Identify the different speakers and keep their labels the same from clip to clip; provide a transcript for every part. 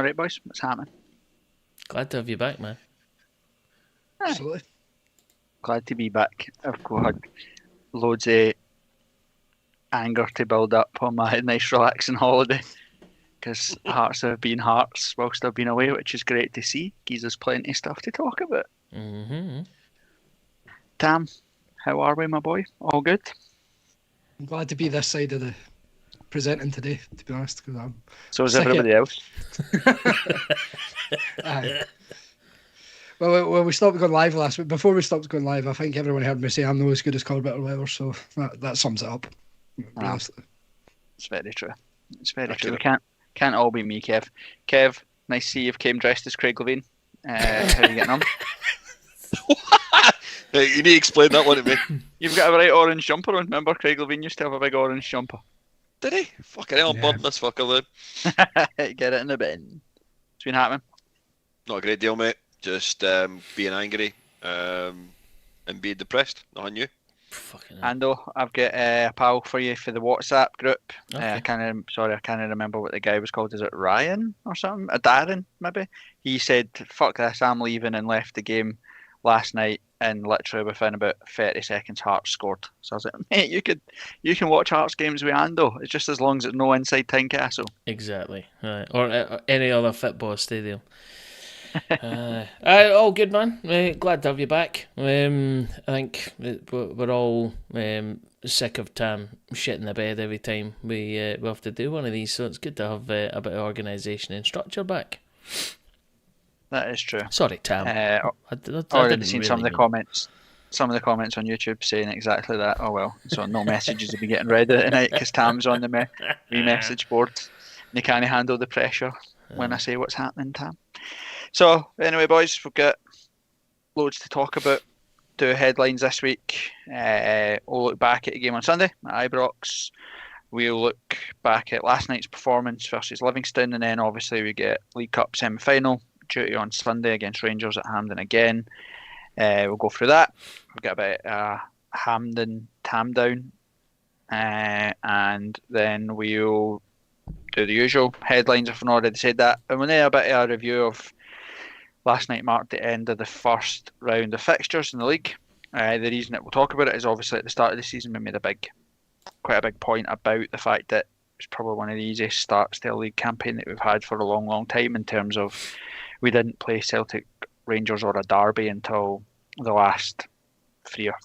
Speaker 1: alright, boys? What's happening?
Speaker 2: Glad to have you back, man.
Speaker 3: Absolutely.
Speaker 1: Glad to be back. I've got loads of anger to build up on my nice relaxing holiday because Hearts have been Hearts whilst I've been away, which is great to see. Gives us plenty of stuff to talk about.
Speaker 2: Mm-hmm.
Speaker 1: Tam, how are we, my boy? All good?
Speaker 3: I'm glad to be this side of the presenting today, to be honest, because I'm
Speaker 1: So is
Speaker 3: sick of-
Speaker 1: everybody else.
Speaker 3: Aye. Well, we stopped going live last week. Before we stopped going live, I think everyone heard me say I'm no as good as Corbett or whatever, so that sums it up. Honestly.
Speaker 1: It's very true. It's very true. We can't all be me, Kev. Kev, nice to see you've came dressed as Craig Levein. How are you getting on?
Speaker 4: Hey, you need to explain that one to me.
Speaker 1: You've got a right orange jumper on. Remember, Craig Levein used to have a big orange jumper.
Speaker 4: Did he? Fucking hell, I'm
Speaker 3: Yeah.
Speaker 4: burning this fucker then.
Speaker 1: Get it in the bin. What's been happening?
Speaker 4: Not a great deal, mate. Just being angry and being depressed. Nothing new.
Speaker 2: Fucking hell.
Speaker 1: Ando, I've got a pal for you for the WhatsApp group.
Speaker 2: Okay.
Speaker 1: I can't remember what the guy was called. Is it Ryan or something? A Darren, maybe? He said, fuck this, I'm leaving, and left the game last night, and literally within about 30 seconds Hearts scored. So I was like, mate, you can watch Hearts games with Ando. It's just as long as it's no inside Tynecastle.
Speaker 2: Exactly. Right. Or any other football stadium. All good, man. Glad to have you back. I think we're all sick of Tam shitting the bed every time we have to do one of these, so it's good to have a bit of organisation and structure back.
Speaker 1: That is true.
Speaker 2: Sorry, Tam. I
Speaker 1: Already
Speaker 2: didn't
Speaker 1: seen
Speaker 2: really
Speaker 1: some of the
Speaker 2: mean-
Speaker 1: comments. Some of the comments on YouTube saying exactly that. Oh well, so no messages will be getting read out tonight because Tam's on the re-message board. And they can't handle the pressure when I say what's happening, Tam. So anyway, boys, we've got loads to talk about. 2 headlines this week. We'll look back at the game on Sunday at Ibrox. We'll look back at last night's performance versus Livingston, and then obviously we get League Cup semi-final duty on Sunday against Rangers at Hampden again. We'll go through that. We've got a bit Hampden Tam down, and then we'll do the usual headlines if I've not already said that, and we'll do a bit of a review of last night. Marked the end of the first round of fixtures in the league. The reason that we'll talk about it is obviously at the start of the season we made quite a big point about the fact that it's probably one of the easiest starts to a league campaign that we've had for a long, long time, in terms of we didn't play Celtic, Rangers or a derby until the last 3 or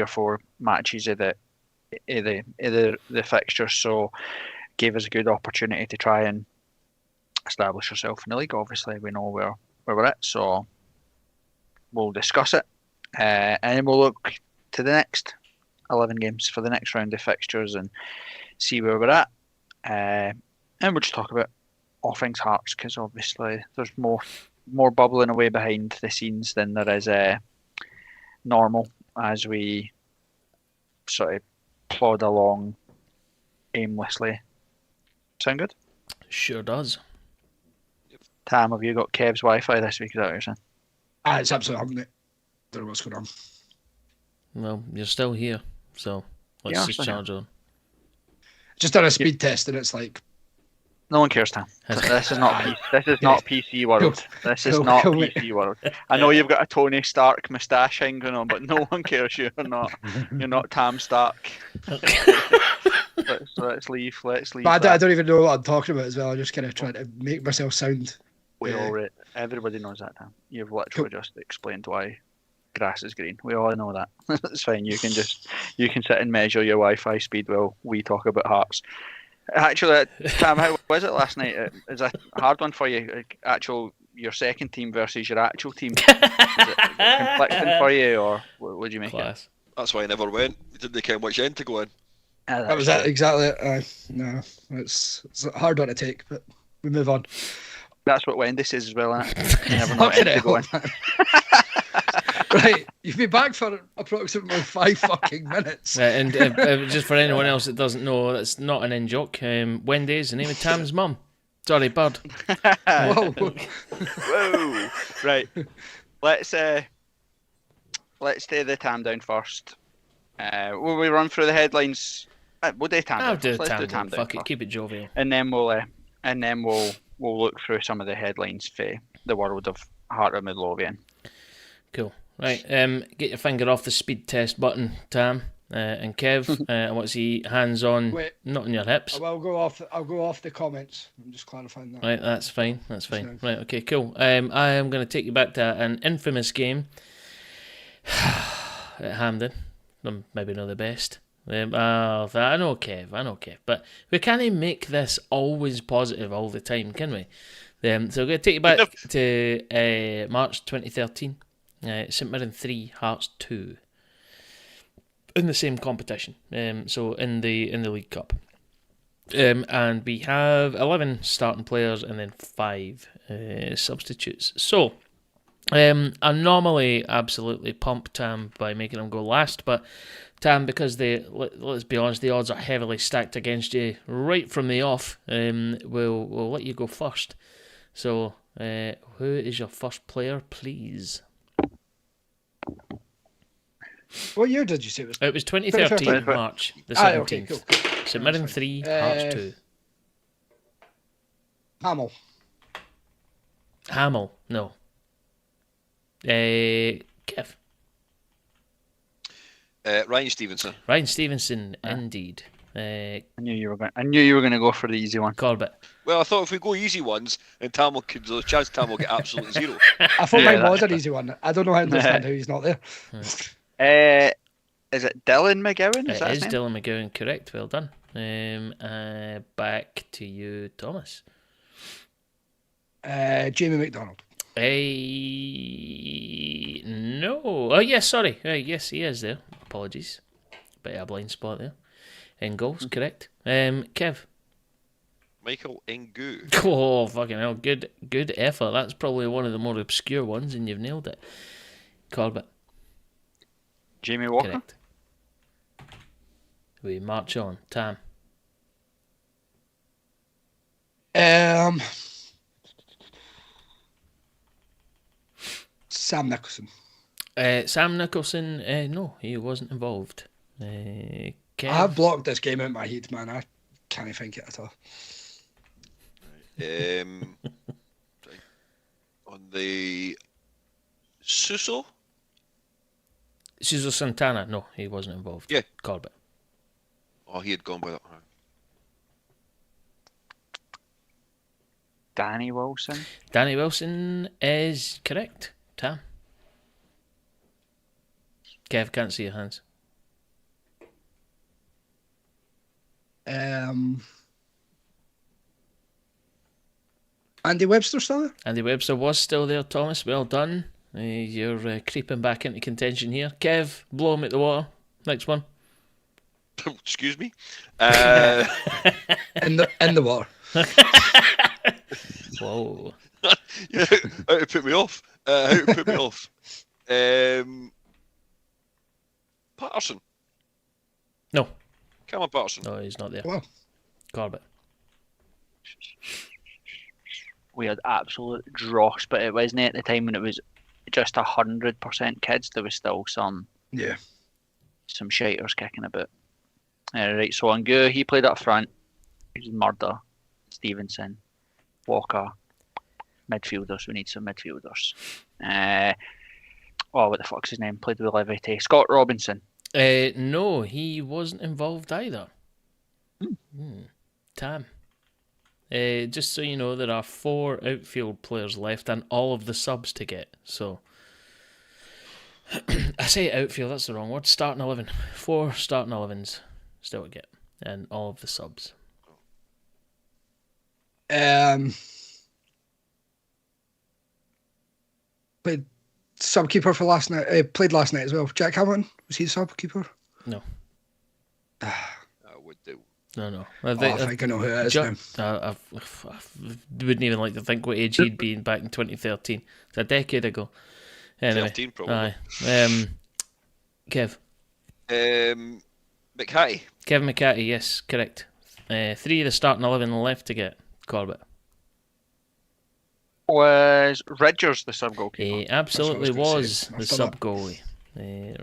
Speaker 1: 4 matches of the fixtures, so gave us a good opportunity to try and establish yourself in the league. Obviously we know where we're at, so we'll discuss it, and then we'll look to the next 11 games for the next round of fixtures and see where we're at, and we'll just talk about all things Hearts, because obviously there's more bubbling away behind the scenes than there is normal as we sort of plod along aimlessly. Sound good?
Speaker 2: Sure does.
Speaker 1: Tam, have you got Kev's Wi-Fi this week? Is that what you're saying?
Speaker 3: It's absolutely happening. Don't know what's going on.
Speaker 2: Well, you're still here, so let's
Speaker 1: Yeah,
Speaker 2: just
Speaker 1: still
Speaker 2: charge on.
Speaker 3: Just done a speed test and it's like,
Speaker 1: No one cares, Tam. This is not PC world. This is
Speaker 3: Cool,
Speaker 1: not
Speaker 3: cool.
Speaker 1: PC world. I know you've got a Tony Stark moustache thing going on, but no one cares. You're not Tam Stark. Let's leave.
Speaker 3: but I don't even know what I'm talking about as well. I'm just kind of trying to make myself sound.
Speaker 1: Everybody knows that, Tam. You've literally just explained why grass is green. We all know that. It's fine. You can sit and measure your Wi-Fi speed while we talk about Hearts. Actually, Tam, how was it last night? Is a hard one for you? Your second team versus your actual team. Is it conflicting for you, or what do you make it?
Speaker 2: Class.
Speaker 4: That's why I never went. You didn't care which end to go in.
Speaker 3: That was it, exactly it. No, it's a hard one to take, but we move on.
Speaker 1: That's what Wendy says as well, isn't it? You never know
Speaker 3: Fucking
Speaker 1: when to go in.
Speaker 3: hell, man. Right, you've been back for approximately 5 fucking minutes.
Speaker 2: And just for anyone else that doesn't know, that's not an in-joke. Wendy is the name of Tam's mum. Sorry, Bird.
Speaker 3: Whoa.
Speaker 1: Whoa! Right, let's do the Tam down first. Will we run through the headlines? We'll do Tam down.
Speaker 2: I'll do
Speaker 1: Let's
Speaker 2: Tam
Speaker 1: do
Speaker 2: down.
Speaker 1: Tam down
Speaker 2: Fuck it,
Speaker 1: first.
Speaker 2: keep it jovial.
Speaker 1: And then we'll we'll look through some of the headlines for the world of Heart of Midlothian.
Speaker 2: Cool. Right, get your finger off the speed test button, Tam. And Kev, I want to see hands on,
Speaker 3: Wait.
Speaker 2: not on your hips.
Speaker 3: I'll go off the comments. I'm just clarifying that.
Speaker 2: Right, that's fine. Right, okay, cool. I am going to take you back to an infamous game at Hampden. Maybe not the best. I know Kev, but we can't make this always positive all the time, can we? So I'm going to take you back to March 2013. St Mirren 3, Hearts 2. In the same competition, so in the League Cup. And we have 11 starting players and then 5 substitutes. So, I normally absolutely pump Tam by making him go last, but Tam, because let's be honest, the odds are heavily stacked against you right from the off, we'll let you go first. So, who is your first player, please?
Speaker 3: What year did you say it was?
Speaker 2: It was 2013 March the 17th.
Speaker 3: Okay, cool.
Speaker 2: St Mirren 3, Hearts 2. Hamill, no. Kev.
Speaker 4: Ryan Stevenson.
Speaker 2: Ryan Stevenson, indeed.
Speaker 1: I knew you were going to go for the easy one.
Speaker 2: Corbett.
Speaker 4: Well, I thought if we go easy ones, and Tam will get absolutely zero.
Speaker 3: I thought mine was an easy one. I don't know how to understand how he's not there.
Speaker 1: Is it Dylan McGowan?
Speaker 2: It is Dylan McGowan, correct. Well done. Back to you, Thomas.
Speaker 3: Jamie McDonald.
Speaker 2: No. Oh, yes, sorry. Yes, he is there. Apologies. Bit of a blind spot there. In goals, correct. Kev.
Speaker 4: Michael Ngu.
Speaker 2: Oh, fucking hell. Good effort. That's probably one of the more obscure ones, and you've nailed it. Corbett.
Speaker 1: Jamie Walker.
Speaker 2: Correct. We march on. Tam.
Speaker 3: Sam Nicholson.
Speaker 2: Sam Nicholson, no, he wasn't involved. Kev.
Speaker 3: I have blocked this game out of my head, man. I can't think it at all.
Speaker 4: On the Suso
Speaker 2: Santana, no, he wasn't involved.
Speaker 4: Yeah.
Speaker 2: Corbett.
Speaker 4: Oh, he had gone by that.
Speaker 1: Danny Wilson.
Speaker 2: Danny Wilson is correct. Tam. Kev, can't see your hands.
Speaker 3: Andy Webster still there?
Speaker 2: Andy Webster was still there, Thomas. Well done. You're creeping back into contention here. Kev, blow him at the water. Next one.
Speaker 4: Excuse me.
Speaker 3: In the water.
Speaker 2: Whoa.
Speaker 4: Yeah, how to put me off. Patterson.
Speaker 2: No.
Speaker 4: Cameron Patterson.
Speaker 2: No, he's not there.
Speaker 3: Wow.
Speaker 2: Corbett.
Speaker 1: We had absolute dross, but it wasn't at the time when it was just 100% kids. There was still some shiters kicking about. Right, so Ngu, he played up front. He was murder. Stevenson, Walker, midfielders. We need some midfielders. What the fuck's his name? Played with Liberty. Scott Robinson.
Speaker 2: No, he wasn't involved either. Tam. Just so you know, there are 4 outfield players left and all of the subs to get. So, I say outfield, that's the wrong word. Starting 11. 4 starting 11s still to get. And all of the subs.
Speaker 3: Played subkeeper for last night. Played last night as well. Jack Hamilton, was he subkeeper?
Speaker 2: No.
Speaker 4: I would do.
Speaker 2: No.
Speaker 3: I think I know who it is now.
Speaker 2: I wouldn't even like to think what age he'd been back in 2013. It's a decade ago. Anyway,
Speaker 4: 13 probably.
Speaker 2: Aye. Kev.
Speaker 4: McHattie.
Speaker 2: Kevin McCarthy, yes, correct. 3 of the starting 11 left to get. Corbett.
Speaker 1: Was Ridgers the sub goalkeeper?
Speaker 2: He absolutely
Speaker 3: That's what I was
Speaker 2: was
Speaker 3: gonna
Speaker 2: the
Speaker 3: say.
Speaker 2: sub goalie.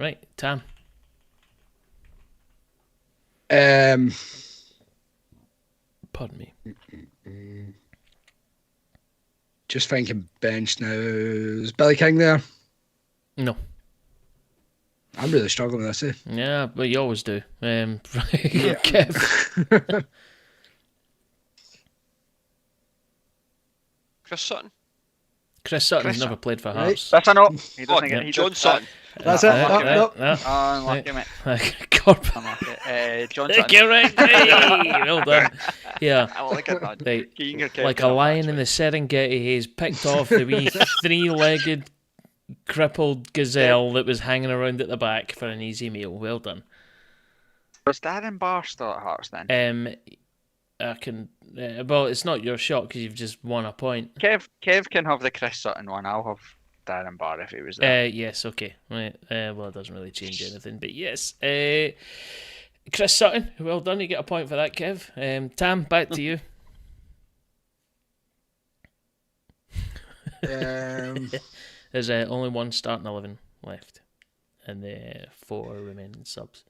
Speaker 2: Right, Tam.
Speaker 3: Um,
Speaker 2: Pardon me.
Speaker 3: Just thinking bench now. Is Billy King there?
Speaker 2: No.
Speaker 3: I'm really struggling with this.
Speaker 2: Yeah, but you always do.
Speaker 3: Yeah.
Speaker 2: Kev.
Speaker 4: Chris Sutton.
Speaker 2: Chris Sutton's
Speaker 1: Chris
Speaker 2: never played for
Speaker 3: Right.
Speaker 2: Hearts.
Speaker 1: That's a no. He
Speaker 4: Oh,
Speaker 1: doesn't get. He
Speaker 4: John
Speaker 1: does-
Speaker 4: Sutton.
Speaker 3: That's it.
Speaker 1: Unlucky,
Speaker 3: Nope.
Speaker 1: Unlucky, mate.
Speaker 2: Corbett.
Speaker 1: Unlucky. John Sutton.
Speaker 2: Correct. Hey, well done. Yeah.
Speaker 1: I like it, man.
Speaker 2: Right.
Speaker 1: Keeping your Kev
Speaker 2: Like a
Speaker 1: going,
Speaker 2: lion in
Speaker 1: actually.
Speaker 2: the Serengeti, he's picked off the wee three-legged, crippled gazelle that was hanging around at the back for an easy meal. Well done.
Speaker 1: Was Darren Barr still at Hearts then?
Speaker 2: I can. Well, it's not your shot because you've just won a point.
Speaker 1: Kev can have the Chris Sutton one. I'll have Darren Barr if he was there.
Speaker 2: Yes, okay. Right. Well, it doesn't really change anything, but yes. Chris Sutton, well done. You get a point for that, Kev. Tam, back to you. There's only one starting 11 left, and 4 remaining subs.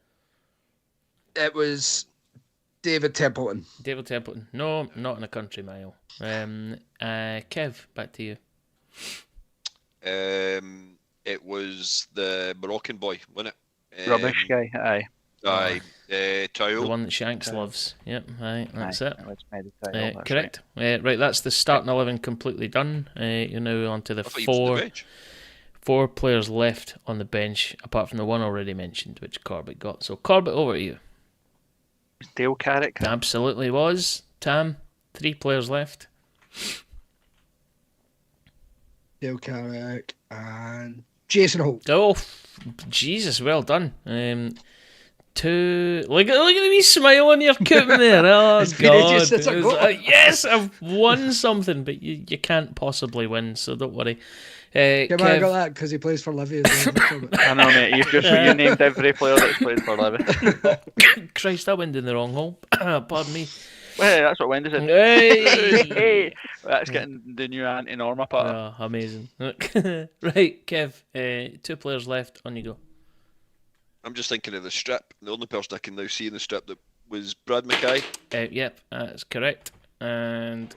Speaker 3: It was David Templeton.
Speaker 2: David Templeton. No, not in a country mile. Kev, back to you.
Speaker 4: It was the Moroccan boy, wasn't it?
Speaker 1: Rubbish guy. Aye.
Speaker 4: Aye.
Speaker 2: The
Speaker 4: Traoré.
Speaker 2: one that Shanks loves. Yep, right, that's
Speaker 1: Aye.
Speaker 2: it.
Speaker 1: was Medicaid, that's
Speaker 2: Correct. Right, that's the starting 11 completely done. You're now on to the
Speaker 4: I thought he was on the
Speaker 2: 4
Speaker 4: bench.
Speaker 2: 4 players left on the bench, apart from the one already mentioned, which Corbett got. So, Corbett, over to you.
Speaker 1: right. Dale Carrick.
Speaker 2: Absolutely was. Tam, 3 players left.
Speaker 3: Dale Carrick and Jason Holt.
Speaker 2: Oh, Jesus, well done. 2. Look at the wee smile on your coop there. Oh,
Speaker 3: It's been ages
Speaker 2: God.
Speaker 3: since I
Speaker 2: It was,
Speaker 3: got one.
Speaker 2: yes, I've won something, but you can't possibly win, so don't worry.
Speaker 3: Yeah, man, I
Speaker 2: Kev,
Speaker 3: got that because he plays for Livy as well.
Speaker 1: I know, mate. You named every player that's played for Livy.
Speaker 2: Christ, I went in the wrong hole. Pardon me.
Speaker 1: Well, that's what Wendy said.
Speaker 2: Hey!
Speaker 1: Hey, that's getting the new anti-Norma part.
Speaker 2: Oh, amazing. Right, Kev, 2 players left. On you go.
Speaker 4: I'm just thinking of the strip. The only person I can now see in the strip that was Brad Mackay.
Speaker 2: Yep, that's correct. And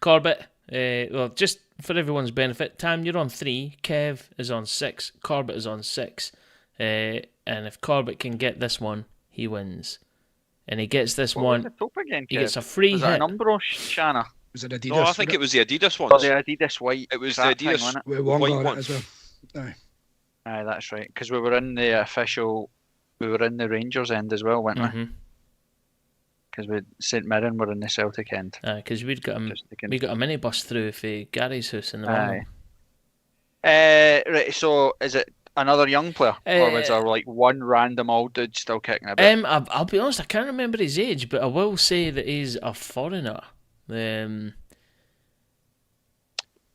Speaker 2: Corbett, well, just for everyone's benefit, Tam, you're on 3. Kev is on 6. Corbett is on 6. And if Corbett can get this one, he wins. And he gets this
Speaker 1: What
Speaker 2: one,
Speaker 1: was the top again,
Speaker 2: he
Speaker 1: Kev?
Speaker 2: gets a free
Speaker 1: Was that
Speaker 2: hit.
Speaker 1: an Umbro Shanna?
Speaker 3: Was it Adidas?
Speaker 4: No, I think it was the Adidas
Speaker 1: Or
Speaker 4: ones.
Speaker 1: the Adidas white?
Speaker 4: It was the
Speaker 1: crap thing,
Speaker 4: Adidas
Speaker 1: wasn't it?
Speaker 3: with one
Speaker 4: white
Speaker 3: on it
Speaker 4: one.
Speaker 3: as well. Aye.
Speaker 1: Aye, that's right. Because we were in the official, we were in the Rangers end as well, weren't we?
Speaker 2: Mm-hmm.
Speaker 1: Because we St Mirren were in the Celtic end.
Speaker 2: Because we'd got
Speaker 1: Just thinking-
Speaker 2: we got a minibus through for Gary's house in the
Speaker 1: Aye.
Speaker 2: morning.
Speaker 1: Right. So is it another young player, or was there like one random old dude still kicking a bit?
Speaker 2: I'll be honest, I can't remember his age, but I will say that he's a foreigner.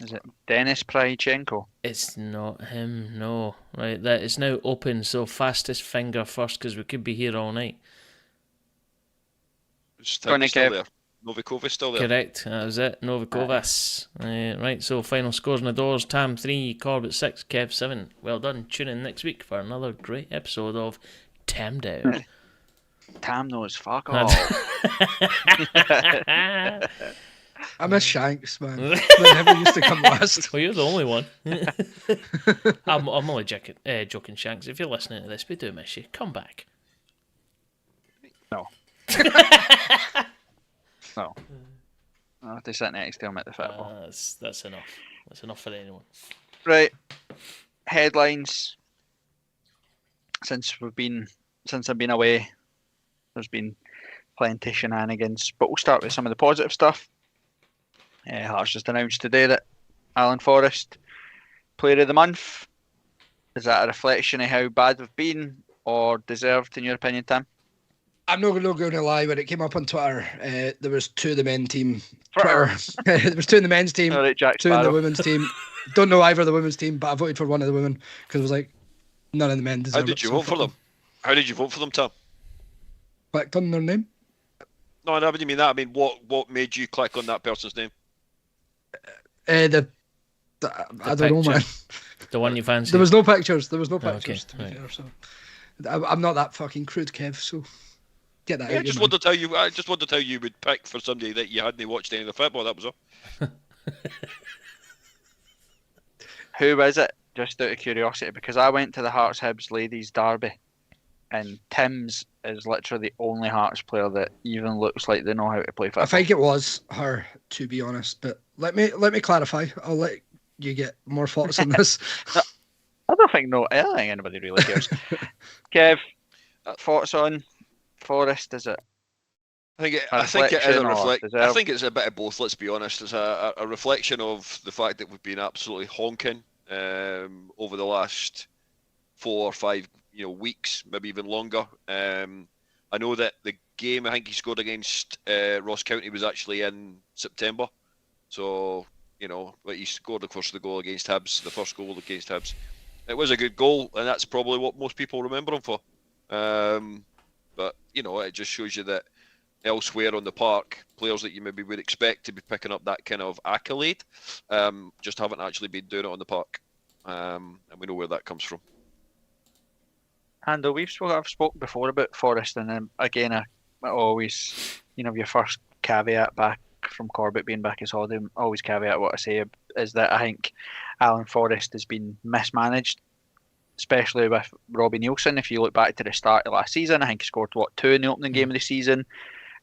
Speaker 1: Is it Denis Prychenko?
Speaker 2: It's not him, no. Right, that is now open, so fastest finger first, because we could be here all night.
Speaker 1: Gonna
Speaker 4: Still
Speaker 1: give-
Speaker 4: there. Novikovic still there.
Speaker 2: Correct, that was it. Novikovas. Right, so final scores in the doors. Tam 3, Corbett 6, Kev 7. Well done. Tune in next week for another great episode of Tam Down.
Speaker 1: Tam knows fuck all.
Speaker 3: I miss Shanks, man. They never used to come last.
Speaker 2: Well, you're the only one. I'm only joking, Shanks. If you're listening to this, we do miss you. Come back.
Speaker 1: No. No. I'll have to sit next to him at the football.
Speaker 2: That's enough. That's enough for anyone.
Speaker 1: Right. Headlines. Since I've been away, there's been plenty of shenanigans. But we'll start with some of the positive stuff. Hearts just announced today that Alan Forrest, Player of the Month. Is that a reflection of how bad we've been, or deserved, in your opinion, Tim?
Speaker 3: I'm not going to lie. When it came up on Twitter, there was 2 in the men team. Twitter. There was 2 in the men's team,
Speaker 1: All right, Jack
Speaker 3: 2 in the
Speaker 1: Sparrow.
Speaker 3: women's team. Don't know either of the women's team, but I voted for one of the women because it was like none of the men deserved
Speaker 4: How did
Speaker 3: it,
Speaker 4: you
Speaker 3: so
Speaker 4: vote for them? How did you vote for them, Tom?
Speaker 3: Clicked on their name.
Speaker 4: No, I didn't mean that. I mean, what made you click on that person's name?
Speaker 3: I don't know,
Speaker 2: picture.
Speaker 3: man.
Speaker 2: The one you fancy.
Speaker 3: There was no pictures. There was no
Speaker 2: okay,
Speaker 3: pictures. To be
Speaker 2: right.
Speaker 3: fair, so I'm not that fucking crude, Kev. So get that.
Speaker 4: Yeah, I
Speaker 3: out
Speaker 4: just
Speaker 3: your
Speaker 4: wondered how you. I just wondered how you would pick for somebody that you hadn't watched any of the football. That was all.
Speaker 1: Who is it? Just out of curiosity, because I went to the Hearts Hibs Ladies Derby, and Tim's is literally the only Hearts player that even looks like they know how to play football.
Speaker 3: I think it was her, to be honest. But let me clarify. I'll let you get more thoughts on this.
Speaker 1: I don't think anybody really cares. Kev, thoughts on Forest? Is it?
Speaker 4: I think it is a reflection. I think it's a bit of both. Let's be honest. It's a reflection of the fact that we've been absolutely honking over the last 4 or 5 weeks, maybe even longer. I know that the game I think he scored against Ross County was actually in September, so but he scored, of course, the goal against Hibs, the first goal against Hibs. It was a good goal, and that's probably what most people remember him for. But it just shows you that elsewhere on the park, players that you maybe would expect to be picking up that kind of accolade just haven't actually been doing it on the park, and we know where that comes from.
Speaker 1: Handel, I've spoken before about Forest, and then again, I always, your first caveat back from Corbett being back his holiday, always caveat what I say is that I think Alan Forrest has been mismanaged, especially with Robbie Nielsen. If you look back to the start of last season, I think he scored 2 in the opening game of the season.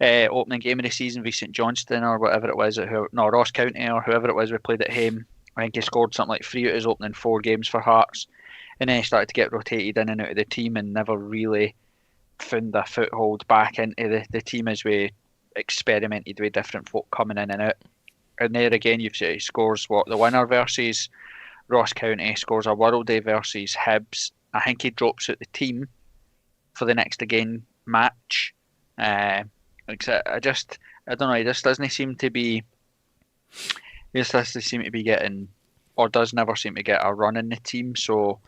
Speaker 1: Opening game of the season v St Johnstone or whatever it was, Ross County or whoever it was we played at home. I think he scored something like 3 out of his opening 4 games for Hearts, and then he started to get rotated in and out of the team and never really found a foothold back into the team as we experimented with different folk coming in and out. And there again, you've seen he scores the winner versus Ross County, scores a World Day versus Hibs. I think he drops out the team for the next again match. I don't know. He just doesn't seem to be. He just doesn't seem to be getting, or does never seem to get a run in the team. So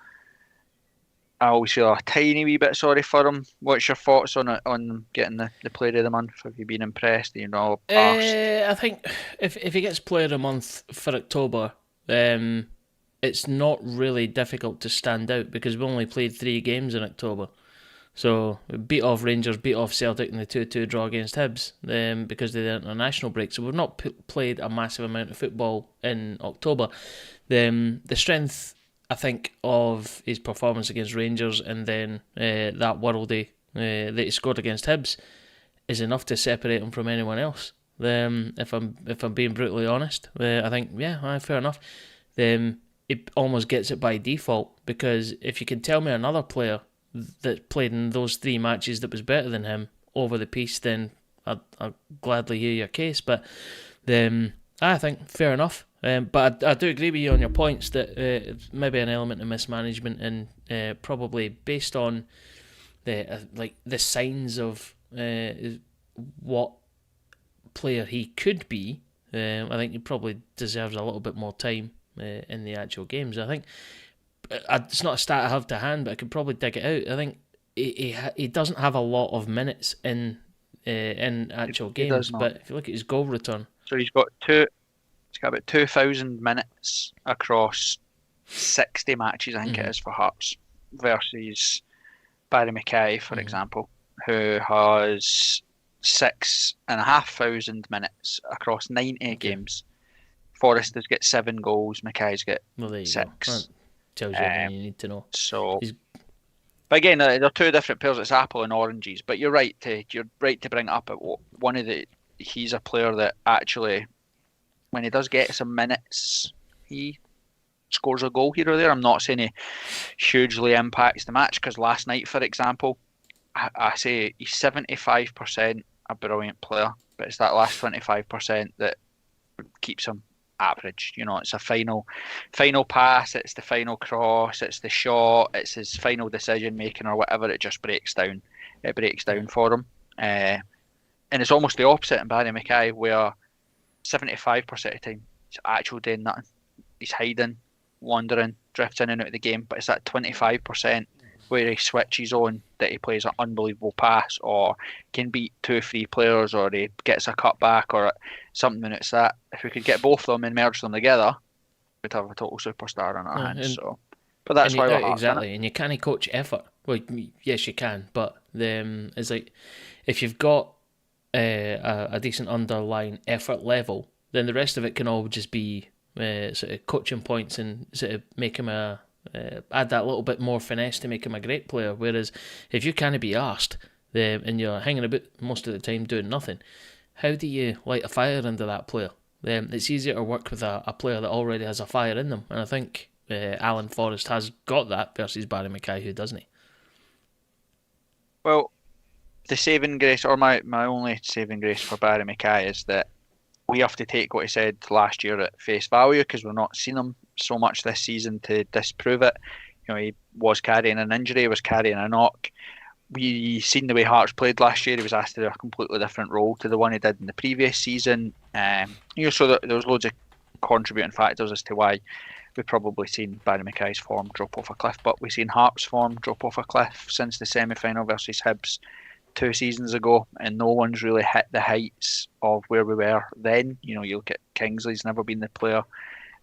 Speaker 1: I always feel a tiny wee bit sorry for him. What's your thoughts on getting the Player of the Month? Have you been impressed?
Speaker 2: I think if he gets Player of the Month for October, it's not really difficult to stand out because we only played 3 games in October. So beat off Rangers, beat off Celtic in the 2-2 draw against Hibs because of the international break. So we've not played a massive amount of football in October. The strength, I think, of his performance against Rangers and then that World Day that he scored against Hibs is enough to separate him from anyone else. If I'm being brutally honest, I think fair enough. It almost gets it by default because if you can tell me another player that played in those 3 matches that was better than him over the piece, then I'll gladly hear your case. But I think fair enough. But I do agree with you on your points that maybe an element of mismanagement and probably based on the signs of what player he could be. I think he probably deserves a little bit more time in the actual games. I think it's not a stat I have to hand, but I could probably dig it out. I think he doesn't have a lot of minutes in actual games, but if you look at his goal return,
Speaker 1: so he's got about 2,000 minutes across 60 matches, I think it is, for Hearts, versus Barry Mackay, for example, who has 6,500 minutes across 90 games. Forrest has got 7 goals, Mackay's got 6.
Speaker 2: That tells you everything you need to know.
Speaker 1: So, but again, they're 2 different pairs. It's apple and oranges. But you're right to bring it up. He's a player that actually, when he does get some minutes, he scores a goal here or there. I'm not saying he hugely impacts the match because last night, for example, I say he's 75% a brilliant player, but it's that last 25% that keeps him average. It's a final pass, it's the final cross, it's the shot, it's his final decision making or whatever. It just breaks down. It breaks down for him, and it's almost the opposite in Barry Mackay, where 75% of the time he's actually doing nothing. He's hiding, wandering, drifts in and out of the game. But it's that 25% where he switches on that he plays an unbelievable pass or can beat 2-3 players or he gets a cutback or something. It's that if we could get both of them and merge them together, we'd have a total superstar on our hands. But that's why we're Hearts,
Speaker 2: exactly. And you can't coach effort. Well, yes, you can, but it's like if you've got a decent underlying effort level, then the rest of it can all just be sort of coaching points and sort of make him add that little bit more finesse to make him a great player. Whereas if you can't be arsed and you're hanging about most of the time doing nothing, how do you light a fire under that player? It's easier to work with a player that already has a fire in them, and I think Alan Forrest has got that versus Barry Mackay, who doesn't he?
Speaker 1: Well, the saving grace, or my only saving grace for Barry Mackay is that we have to take what he said last year at face value because we've not seen him so much this season to disprove it. He was carrying an injury, he was carrying a knock. We seen the way Hearts played last year. He was asked to do a completely different role to the one he did in the previous season. So that there was loads of contributing factors as to why we've probably seen Barry Mackay's form drop off a cliff, but we've seen Hearts' form drop off a cliff since the semi-final versus Hibs 2 seasons ago, and no one's really hit the heights of where we were then. You look at Kingsley's never been the player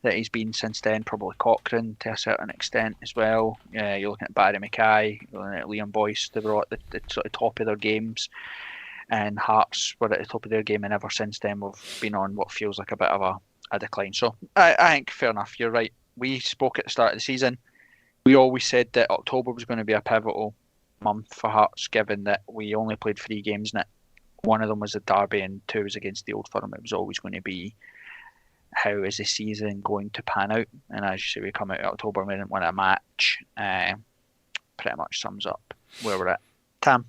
Speaker 1: that he's been since then, probably Cochrane to a certain extent as well. You're looking at Barry Mackay, you're looking at Liam Boyce, they were at the sort of top of their games, and Hearts were at the top of their game, and ever since then we've been on what feels like a bit of a decline. So I think fair enough, you're right. We spoke at the start of the season, we always said that October was going to be a pivotal month for Hearts, given that we only played 3 games in it. One of them was a derby and 2 was against the Old Firm. It was always going to be, how is the season going to pan out? And as you say, we come out in October and we didn't win a match. Pretty much sums up where we're at. Tam?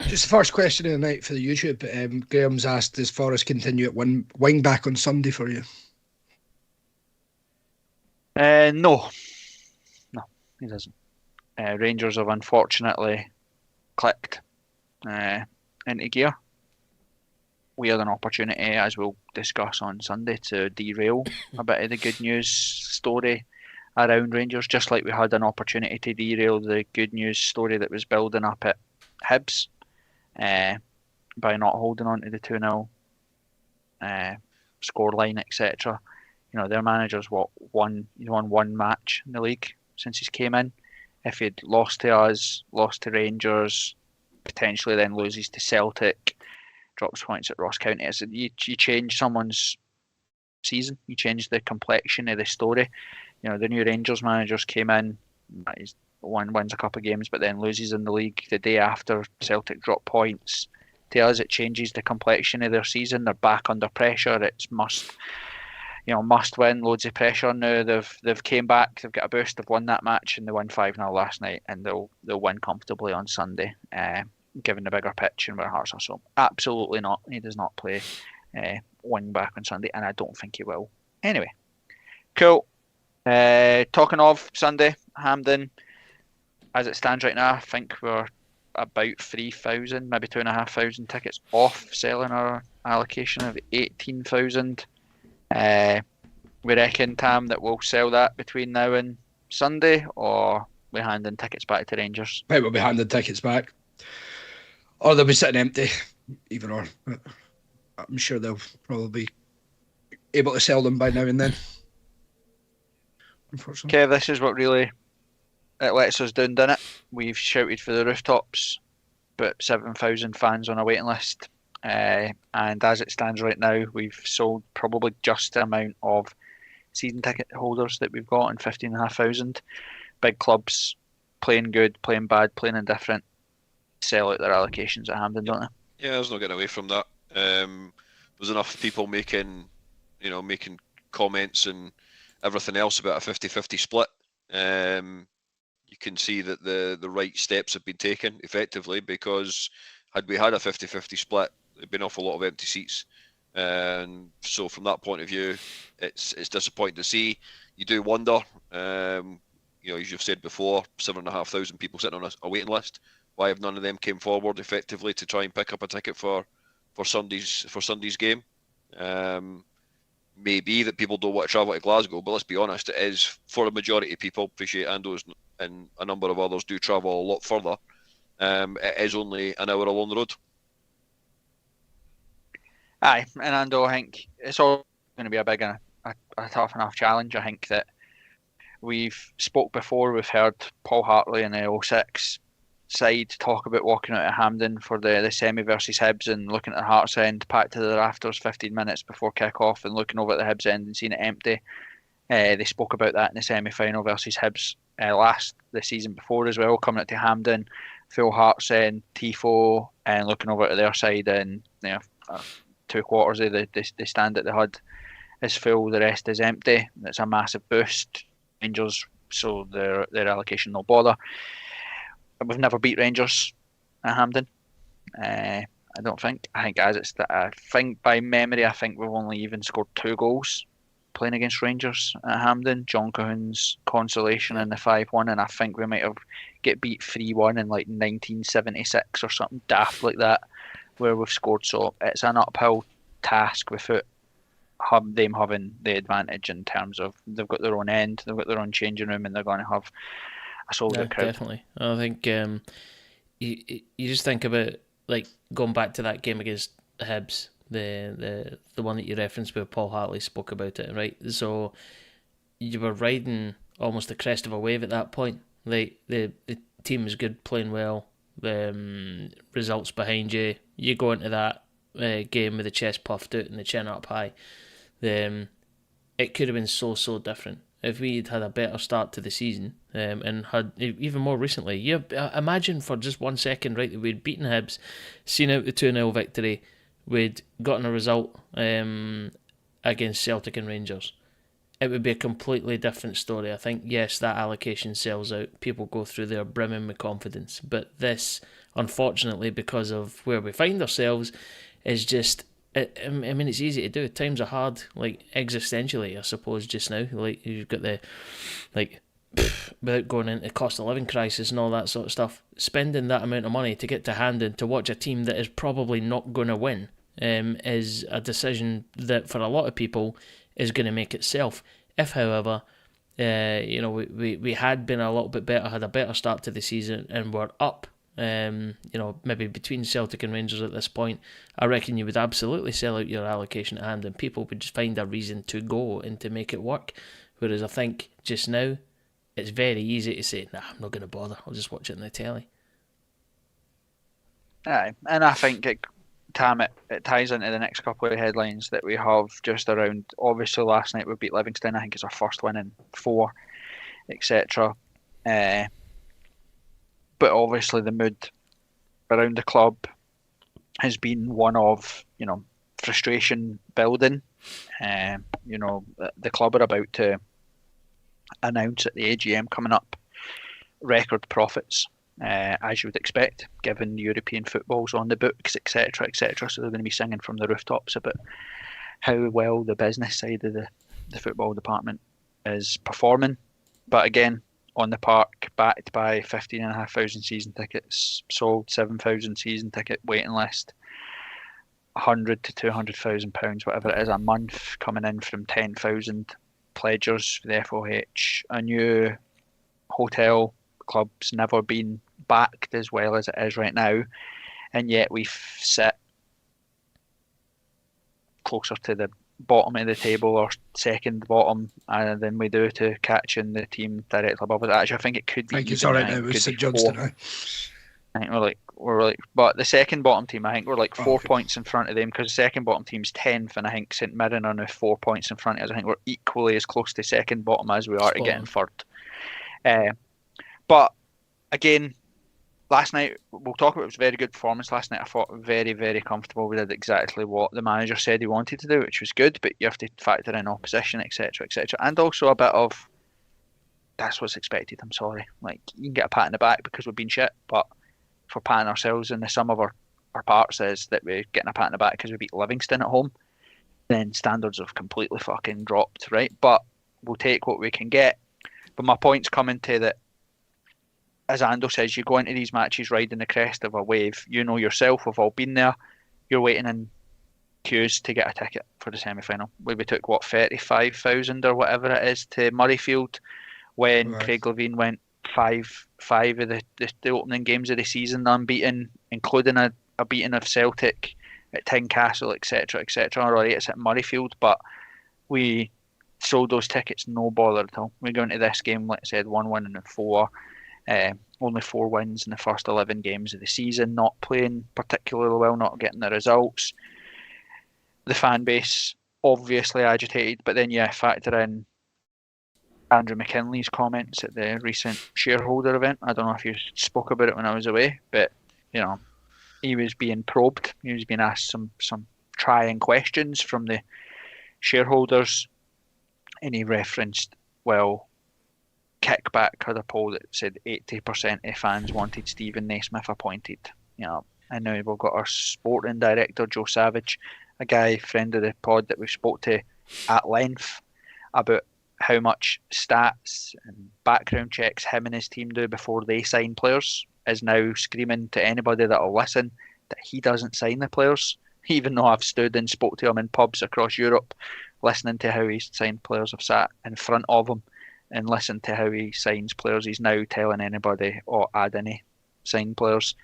Speaker 3: Just the first question of the night for the YouTube. Graham's asked, does Forrest continue at wing back on Sunday for you?
Speaker 1: No, he doesn't. Rangers have unfortunately clicked into gear. We had an opportunity, as we'll discuss on Sunday, to derail a bit of the good news story around Rangers, just like we had an opportunity to derail the good news story that was building up at Hibs by not holding on to the 2-0 scoreline, etc. Their manager's won 1 match in the league since he's came in. If he'd lost to us, lost to Rangers, potentially then loses to Celtic, drops points at Ross County, you change someone's season, you change the complexion of the story. The new Rangers managers came in, he's wins a couple of games, but then loses in the league the day after Celtic drop points. To us, it changes the complexion of their season. They're back under pressure. It's must win, loads of pressure now. They've came back, they've got a boost, they've won that match, and they won 5-0 last night, and they'll win comfortably on Sunday, given the bigger pitch and where Hearts are. So absolutely not, he does not play wing back on Sunday, and I don't think he will. Anyway, cool. Talking of Sunday, Hampden, as it stands right now, I think we're about 3,000, maybe 2,500 tickets off selling our allocation of 18,000. We reckon, Tam, that we'll sell that between now and Sunday, or we handing tickets back to Rangers?
Speaker 3: I think we'll be handing tickets back, or they'll be sitting empty, either or. I'm sure they'll probably be able to sell them by now and then, unfortunately.
Speaker 1: Kev, this is what really it lets us down, doesn't it? We've shouted for the rooftops, but 7,000 fans on a waiting list. And as it stands right now, we've sold probably just the amount of season ticket holders that we've got in 15,500. Big clubs playing good, playing bad, playing indifferent, sell out their allocations at Hampden, don't they?
Speaker 4: Yeah, there's no getting away from that. There's enough people making comments and everything else about a 50-50 split. You can see that the right steps have been taken effectively, because had we had a 50-50 split, there'd been an awful lot of empty seats. And so from that point of view, it's disappointing to see. You do wonder, as you've said before, 7,500 people sitting on a waiting list. Why have none of them came forward effectively to try and pick up a ticket for Sunday's game? Maybe that people don't want to travel to Glasgow, but let's be honest, it is, for a majority of people, appreciate Ando's and a number of others do travel a lot further. It is only an hour along the road.
Speaker 1: Aye, and Ando, I think it's all going to be a big and a tough enough challenge. I think that we've spoke before, we've heard Paul Hartley in the 06 side talk about walking out of Hampden for the semi versus Hibs and looking at the Hearts end, packed to the rafters 15 minutes before kick-off, and looking over at the Hibs end and seeing it empty They spoke about that in the semi-final versus Hibs the season before as well, coming up to Hampden, full hearts and tifo, and looking over to their side, and 2/4 of the stand that they had is full, the rest is empty. It's a massive boost. Rangers, so their allocation no bother. We've never beat Rangers at Hampden. I don't think. I think by memory, I think we've only even scored 2 goals playing against Rangers at Hampden. John Cahoon's consolation in the 5-1, and I think we might have get beat 3-1 in like 1976 or something daft like that, where we've scored. So it's an uphill task without them having the advantage in terms of they've got their own end, they've got their own changing room, and they're going to have a solid crowd.
Speaker 2: Definitely. I think you just think about like going back to that game against Hibs, the one that you referenced where Paul Hartley spoke about it, right? So you were riding almost the crest of a wave at that point. Like the team was good, playing well, the results behind you. You go into that game with the chest puffed out and the chin up high. It could have been so different if we'd had a better start to the season, and had even more recently. You imagine for just 1 second, right, that we'd beaten Hibs, seen out the 2-0 victory, we'd gotten a result against Celtic and Rangers. It would be a completely different story. I think, yes, that allocation sells out. People go through there brimming with confidence. But this, unfortunately, because of where we find ourselves, is just... I mean, it's easy to do. Times are hard, like, existentially, I suppose, just now. Like, you've got the... like, without going into the cost of living crisis and all that sort of stuff, spending that amount of money to get to Hampden to watch a team that is probably not going to win is a decision that, for a lot of people, is going to make itself. If, however, we had been a little bit better, had a better start to the season, and were up, maybe between Celtic and Rangers at this point, I reckon you would absolutely sell out your allocation at hand, and people would just find a reason to go and to make it work. Whereas I think just now, it's very easy to say, nah, I'm not going to bother, I'll just watch it on the telly.
Speaker 1: Aye, and I think it ties into the next couple of headlines that we have just around. Obviously, last night we beat Livingston. I think it's our first win in 4, etc. But obviously, the mood around the club has been one of frustration building. The club are about to announce at the AGM coming up record profits. As you would expect, given European football's on the books, etc., etc. So they're going to be singing from the rooftops about how well the business side of the football department is performing. But again, on the park, backed by 15,500 season tickets, sold 7,000 season ticket waiting list, 100 to 200,000 pounds, whatever it is, a month coming in from 10,000 pledgers for the FOH, a new hotel. Club's never been backed as well as it is right now, and yet we sit closer to the bottom of the table or second bottom than we do to catching the team directly above us. Actually, I think it could be.
Speaker 3: I think it's all right now with St Johnstone.
Speaker 1: I think we're like, but the second bottom team, I think we're like 4 points in front of them, because the second bottom team's 10th, and I think St Mirren are now 4 points in front of us. I think we're equally as close to second bottom as we are to getting third. But again, last night, we'll talk about, it was a very good performance last night. I thought very, very comfortable. We did exactly what the manager said he wanted to do, which was good, but you have to factor in opposition, etc., etc. And also a bit of, that's what's expected, I'm sorry. Like, you can get a pat in the back because we've been shit, but if we're patting ourselves in the sum of our parts is that we're getting a pat in the back because we beat Livingston at home, then standards have completely fucking dropped, right? But we'll take what we can get. But my point's coming to that, as Ando says, you go into these matches riding the crest of a wave. You know yourself, we've all been there. You're waiting in queues to get a ticket for the semi-final. We took, 35,000 or whatever it is to Murrayfield when Craig Levein went five of the opening games of the season unbeaten, including a beating of Celtic at Tynecastle, etc., etc. Alright, it's at Murrayfield, but we sold those tickets no bother at all. We go into this game, like I said, 1-1 and 4. Only 4 wins in the first 11 games of the season, not playing particularly well, not getting the results. The fan base obviously agitated, but then factor in Andrew McKinley's comments at the recent shareholder event. I don't know if you spoke about it when I was away, but he was being probed. He was being asked some trying questions from the shareholders, and he referenced, well, Kickback had a poll that said 80% of fans wanted Stephen Naismith appointed. And now we've got our sporting director, Joe Savage, a guy, friend of the pod that we spoke to at length about how much stats and background checks him and his team do before they sign players, is now screaming to anybody that'll listen that he doesn't sign the players, even though I've stood and spoke to him in pubs across Europe, listening to how he's signed players. I've sat in front of him and listened to how he signs players. He's now telling anybody, add any signed players.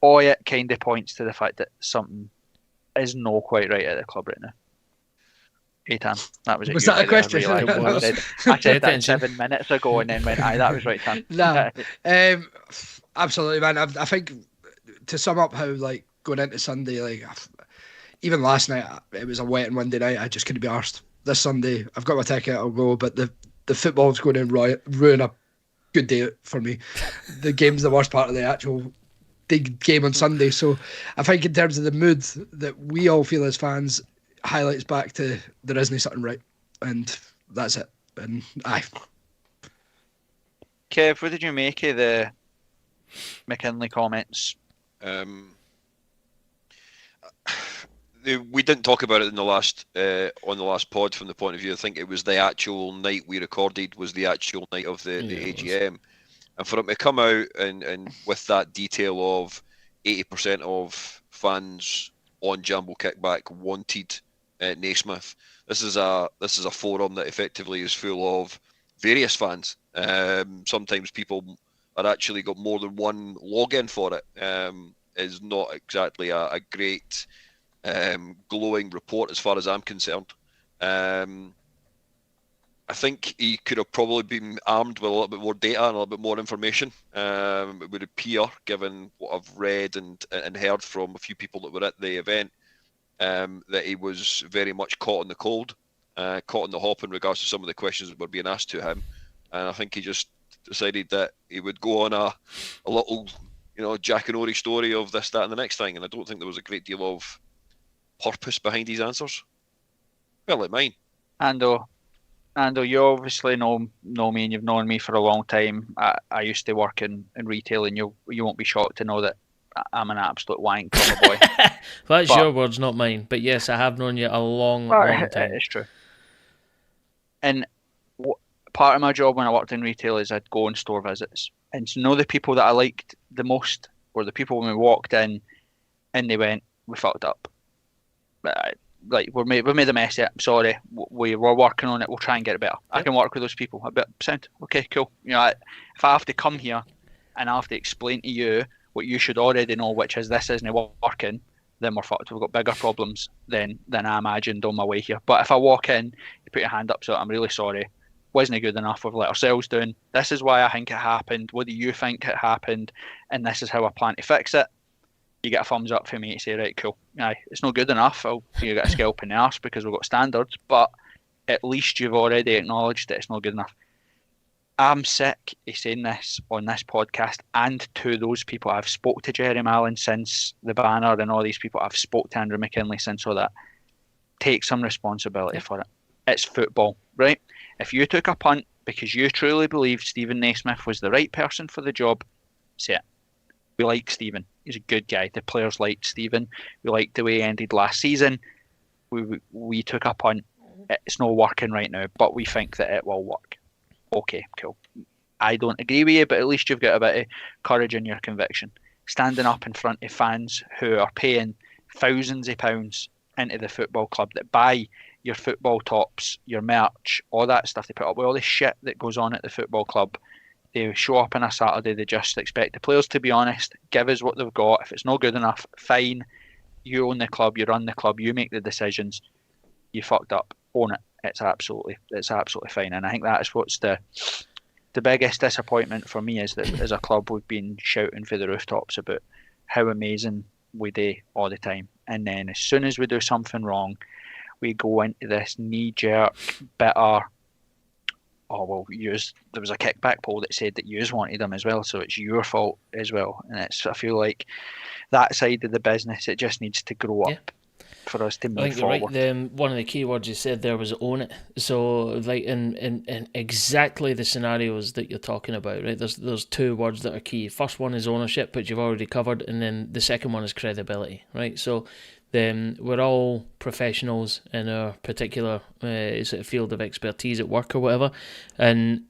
Speaker 1: All it kind of points to the fact that something is not quite right at the club right now. Eitan, that was it.
Speaker 3: Was that a question?
Speaker 1: I said that 7 minutes ago and then went, aye, that was right, Tan.
Speaker 3: No, absolutely, man. I think to sum up how, going into Sunday, even last night, it was a wet and windy night. I just couldn't be arsed. This Sunday, I've got my ticket, I'll go, but the football's going to ruin a good day for me. The game's the worst part of the actual big game on Sunday. So I think in terms of the mood that we all feel as fans, highlights back to there isn't something right, and that's it. And
Speaker 1: Kev, what did you make of the McKinley comments?
Speaker 4: We didn't talk about it in the last on the last pod from the point of view. I think it was the actual night we recorded was the actual night of the AGM, and for him to come out and with that detail of 80% of fans on Jambo Kickback wanted Naismith. This is a forum that effectively is full of various fans. Sometimes people are actually got more than one login for it. Is not exactly a great glowing report as far as I'm concerned. I think he could have probably been armed with a little bit more data and a little bit more information. It would appear, given what I've read and heard from a few people that were at the event, that he was very much caught in the cold, caught in the hop in regards to some of the questions that were being asked to him. And I think he just decided that he would go on a little, Jack and Ori story of this, that, and the next thing. And I don't think there was a great deal of purpose behind his answers. Well, like mine.
Speaker 1: Ando, you obviously know me, and you've known me for a long time. I used to work in retail, and you won't be shocked to know that I'm an absolute wank from a boy.
Speaker 2: That's your words, not mine. But yes, I have known you a long time.
Speaker 1: It's true. And part of my job when I worked in retail is I'd go on store visits. And to know the people that I liked the most were the people when we walked in and they went, we fucked up. We made a mess of it. I'm sorry. We're working on it. We'll try and get it better. Yep. I can work with those people. A bit sound okay, cool. If I have to come here and I have to explain to you what you should already know, which is this isn't working, then we're fucked. We've got bigger problems than I imagined on my way here. But if I walk in, you put your hand up, so I'm really sorry. Wasn't good enough. We've let ourselves down. This is why I think it happened. What do you think it happened? And this is how I plan to fix it. You get a thumbs up for me to say, right, cool. Aye, it's not good enough. You get a scalp in the arse because we've got standards, but at least you've already acknowledged that it's not good enough. I'm sick of saying this on this podcast and to those people. I've spoke to Jerry Mallon since the banner and all these people. I've spoke to Andrew McKinley since all that. Take some responsibility for it. It's football, right? If you took a punt because you truly believed Stephen Naismith was the right person for the job, say it. We like Stephen. He's a good guy. The players liked Stephen. We liked the way he ended last season. We took a punt. It's not working right now, but we think that it will work. Okay, cool. I don't agree with you, but at least you've got a bit of courage in your conviction. Standing up in front of fans who are paying thousands of pounds into the football club that buy your football tops, your merch, all that stuff. They put up with all the shit that goes on at the football club. They show up on a Saturday, they just expect the players to be honest, give us what they've got. If it's not good enough, fine. You own the club, you run the club, you make the decisions. You fucked up. Own it. It's absolutely fine. And I think that's what's the biggest disappointment for me is that as a club we've been shouting for the rooftops about how amazing we do all the time. And then as soon as we do something wrong, we go into this knee-jerk, bitter, oh well, there was a kickback poll that said that yous wanted him as well, so it's your fault as well. And I feel like that side of the business, it just needs to grow up for us to move
Speaker 2: I think
Speaker 1: forward.
Speaker 2: You're right. One of the key words you said there was own it. So like in exactly the scenarios that you're talking about, right? There's two words that are key. First one is ownership, which you've already covered, and then the second one is credibility, right? So then we're all professionals in our particular sort of field of expertise at work or whatever, and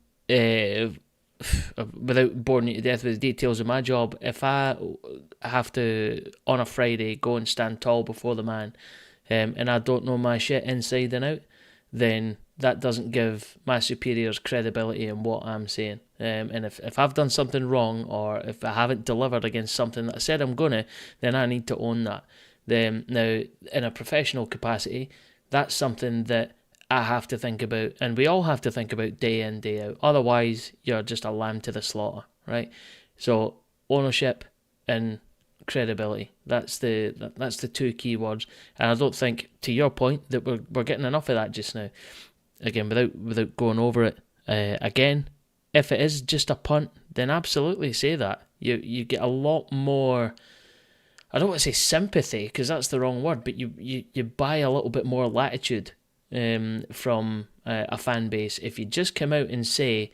Speaker 2: without boring you to death with the details of my job, if I have to on a Friday go and stand tall before the man, and I don't know my shit inside and out, then that doesn't give my superiors credibility in what I'm saying. And if I've done something wrong, or if I haven't delivered against something that I said I'm gonna, then I need to own that. Now, in a professional capacity, that's something that I have to think about, and we all have to think about day in, day out. Otherwise, you're just a lamb to the slaughter, right? So, ownership and credibility. That's the two key words. And I don't think, to your point, that we're getting enough of that just now. Again, without going over it again, if it is just a punt, then absolutely say that. You get a lot more. I don't want to say sympathy, because that's the wrong word, but you buy a little bit more latitude from a fan base if you just come out and say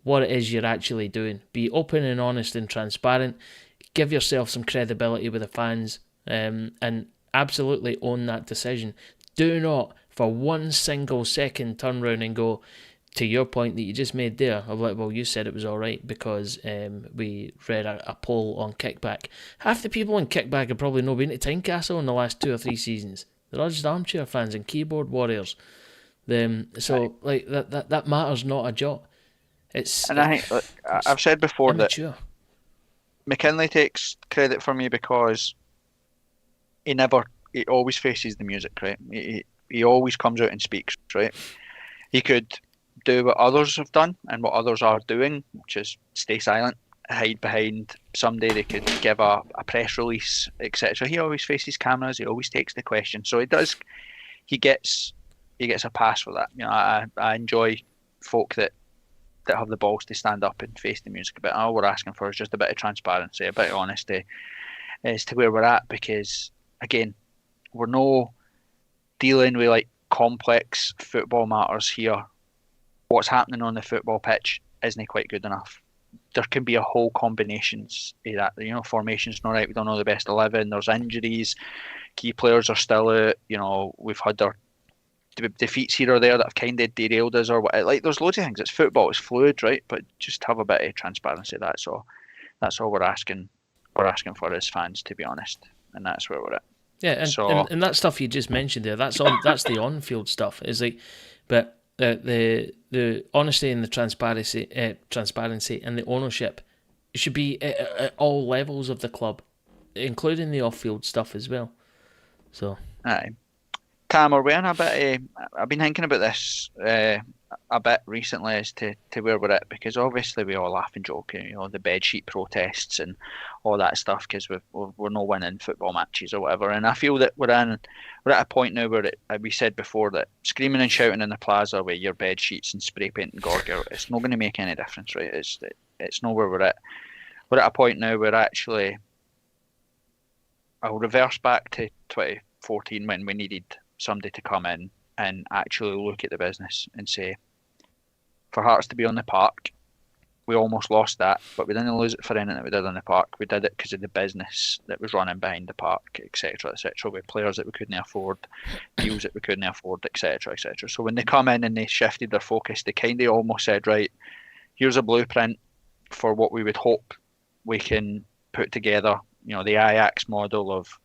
Speaker 2: what it is you're actually doing. Be open and honest and transparent. Give yourself some credibility with the fans, and absolutely own that decision. Do not for one single second turn around and go, to your point that you just made there, of like, well, you said it was all right because we read a poll on kickback. Half the people on kickback have probably not been to Tynecastle in the last 2 or 3 seasons. They're all just armchair fans and keyboard warriors. So like that matters not a jot.
Speaker 1: And I think I've said before
Speaker 2: immature.
Speaker 1: That McKinley takes credit for me because he always faces the music, right? He always comes out and speaks, right? He could do what others have done and what others are doing, which is stay silent, hide behind somebody. They could give a press release, etc. He always faces cameras. He always takes the question, so he gets a pass for that. You know, I enjoy folk that have the balls to stand up and face the music a bit. All we're asking for is just a bit of transparency, a bit of honesty as to where we're at, because again, we're no dealing with like complex football matters here. What's happening on the football pitch isn't quite good enough. There can be a whole combinations of that. You know, formation's not right. We don't know the best 11. There's injuries. Key players are still out. You know, we've had our defeats here or there that have kind of derailed us, or what. Like, there's loads of things. It's football. It's fluid, right? But just have a bit of transparency. That's all we're asking. We're asking for as fans, to be honest, and that's where we're at.
Speaker 2: Yeah, and that stuff you just mentioned there. That's the on-field stuff. Is like, but. The honesty and the transparency and the ownership should be at all levels of the club, including the off-field stuff as well. So,
Speaker 1: aye, Tam, are we in a bit? I've been thinking about this a bit recently as to where we're at, because obviously we all laugh and joke, you know, the bedsheet protests and all that stuff, because we're not winning football matches or whatever. And I feel that we're at a point now where we said before that screaming and shouting in the plaza with your bed sheets and spray paint and Gorgia, it's not going to make any difference, right? It's not where we're at. We're at a point now where actually I'll reverse back to 2014 when we needed somebody to come in and actually look at the business and say, for Hearts to be on the park, we almost lost that, but we didn't lose it for anything that we did on the park. We did it because of the business that was running behind the park, etc., etc., with players that we couldn't afford, deals that we couldn't afford, etc., etc. So when they come in and they shifted their focus, they kind of almost said, right, here's a blueprint for what we would hope we can put together. You know, the Ajax model of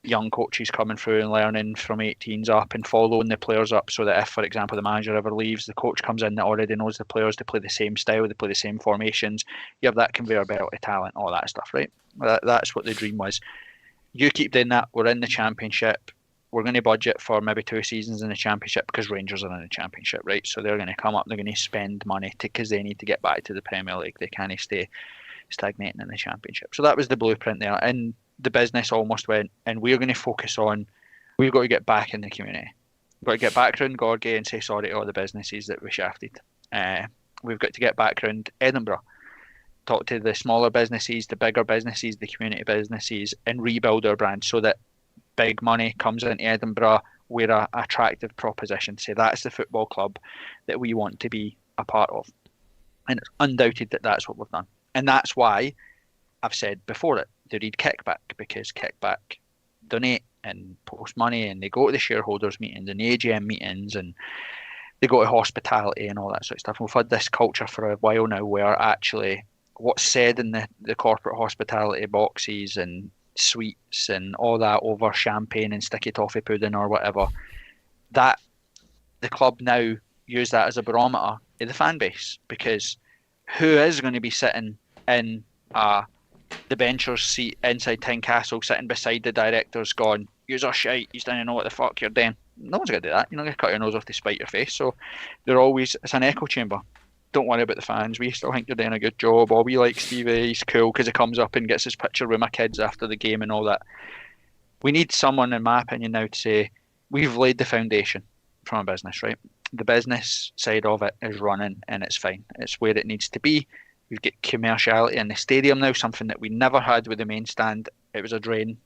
Speaker 1: young coaches coming through and learning from 18s up and following the players up, so that if, for example, the manager ever leaves, the coach comes in that already knows the players to play the same style, they play the same formations. You have that conveyor belt of talent, all that stuff, right? That's what the dream was. You keep doing that. We're in the Championship. We're going to budget for maybe 2 seasons in the Championship because Rangers are in the Championship, right? So they're going to come up, they're going to spend money because they need to get back to the Premier League. They can't stay stagnating in the Championship. So that was the blueprint there. And the business almost went, and we're going to focus on, we've got to get back in the community. We've got to get back around Gorgie and say sorry to all the businesses that we shafted. We've got to get back around Edinburgh, talk to the smaller businesses, the bigger businesses, the community businesses, and rebuild our brand so that big money comes into Edinburgh. We're an attractive proposition. Say that's the football club that we want to be a part of. And it's undoubted that that's what we've done. And that's why I've said before it, they read Kickback, because Kickback donate and post money, and they go to the shareholders meetings and the AGM meetings, and they go to hospitality and all that sort of stuff. We've had this culture for a while now where actually what's said in the corporate hospitality boxes and sweets and all that over champagne and sticky toffee pudding or whatever, that the club now use that as a barometer of the fan base, because who is going to be sitting in the bencher's seat inside Tynecastle, sitting beside the directors going, "Yous are shite, you don't know what the fuck you're doing"? No one's going to do that. You're not going to cut your nose off to spite your face. So they're always, it's an echo chamber. Don't worry about the fans. We still think you're doing a good job. Or we like Stevie. He's cool because he comes up and gets his picture with my kids after the game and all that. We need someone, in my opinion, now to say, we've laid the foundation from a business, right? The business side of it is running and it's fine. It's where it needs to be. We've got commerciality in the stadium now, something that we never had with the main stand. It was a drain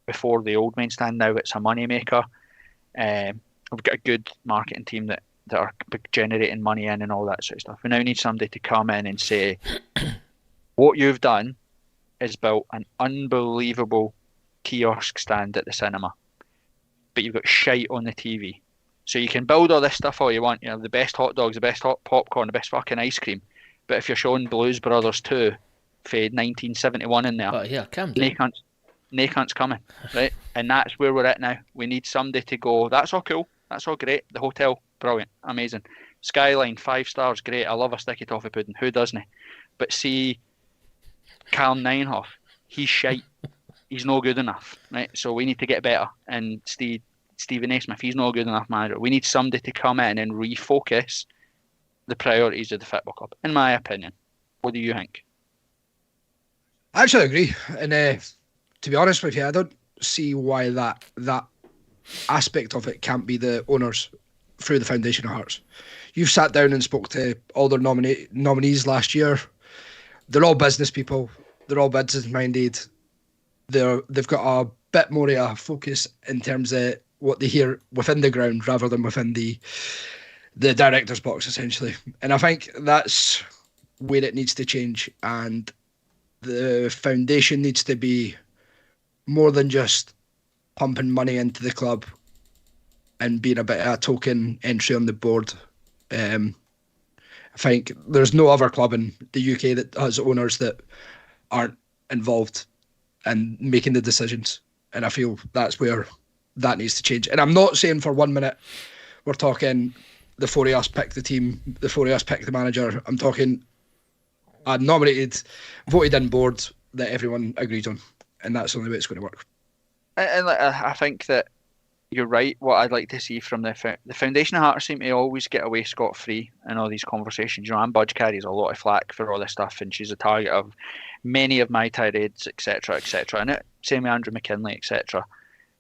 Speaker 1: before the old main stand. Now it's a money maker. We've got a good marketing team that are generating money in and all that sort of stuff. We now need somebody to come in and say, what you've done is built an unbelievable kiosk stand at the cinema, but you've got shite on the TV. So you can build all this stuff all you want, you know, the best hot dogs, the best hot popcorn, the best fucking ice cream, but if you're showing Blues Brothers 2 for 1971 in there,
Speaker 2: yeah,
Speaker 1: Nacan's coming, right? And that's where we're at now. We need somebody to go, that's all cool, that's all great, the hotel, brilliant, amazing, Skyline, 5 stars, great, I love a sticky toffee pudding, who doesn't he? But see Callum Ninehoff, he's shite, he's no good enough, right? So we need to get better. And Stephen Naismith, he's no good enough manager. We need somebody to come in and refocus the priorities of the football club, in my opinion. What do you think?
Speaker 3: I actually agree, and to be honest with you, I don't see why that aspect of it can't be the owners through the Foundation of Hearts. You've sat down and spoke to all their nominees last year. They're all business people. They're all business minded. They've got a bit more of a focus in terms of what they hear within the ground rather than within the director's box, essentially. And I think that's where it needs to change. And the foundation needs to be more than just pumping money into the club and being a bit of a token entry on the board. I think there's no other club in the UK that has owners that aren't involved in making the decisions. And I feel that's where that needs to change. And I'm not saying for 1 minute we're talking the 4 of us pick the team, the 4 of us pick the manager. I'm talking a nominated, voted in board that everyone agrees on. And that's the only way it's going to work.
Speaker 1: And I think that you're right. What I'd like to see from the Foundation of Hearts seem to always get away scot-free in all these conversations. You know, Anne Budge carries a lot of flack for all this stuff, and she's a target of many of my tirades, etc., etc. And same with Andrew McKinley, etc.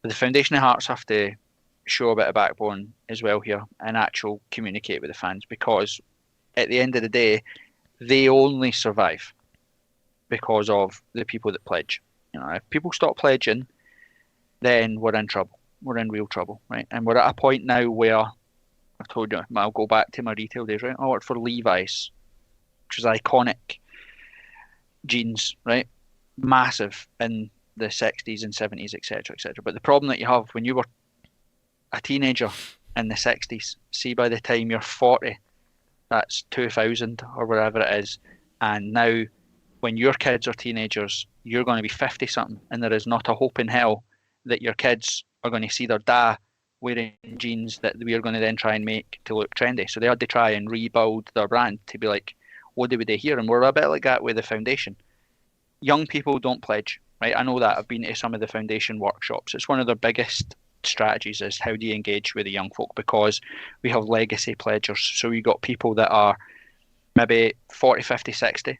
Speaker 1: But the Foundation of Hearts have to show a bit of backbone as well here and actually communicate with the fans, because at the end of the day, they only survive because of the people that pledge. You know, if people stop pledging, then we're in trouble. We're in real trouble, right? And we're at a point now where I've told you, I'll go back to my retail days, right? I worked for Levi's, which was iconic jeans, right? Massive in the 60s and 70s, etc., etc. But the problem that you have when you were a teenager in the 60s, see by the time you're 40, that's 2000 or whatever it is, and now when your kids are teenagers, you're going to be 50-something, and there is not a hope in hell that your kids are going to see their dad wearing jeans that we are going to then try and make to look trendy. So they had to try and rebuild their brand to be like, what do we do here? And we're a bit like that with the foundation. Young people don't pledge, right? I know that. I've been to some of the foundation workshops. It's one of their biggest strategies is how do you engage with the young folk, because we have legacy pledgers. So you got people that are maybe 40, 50, 60,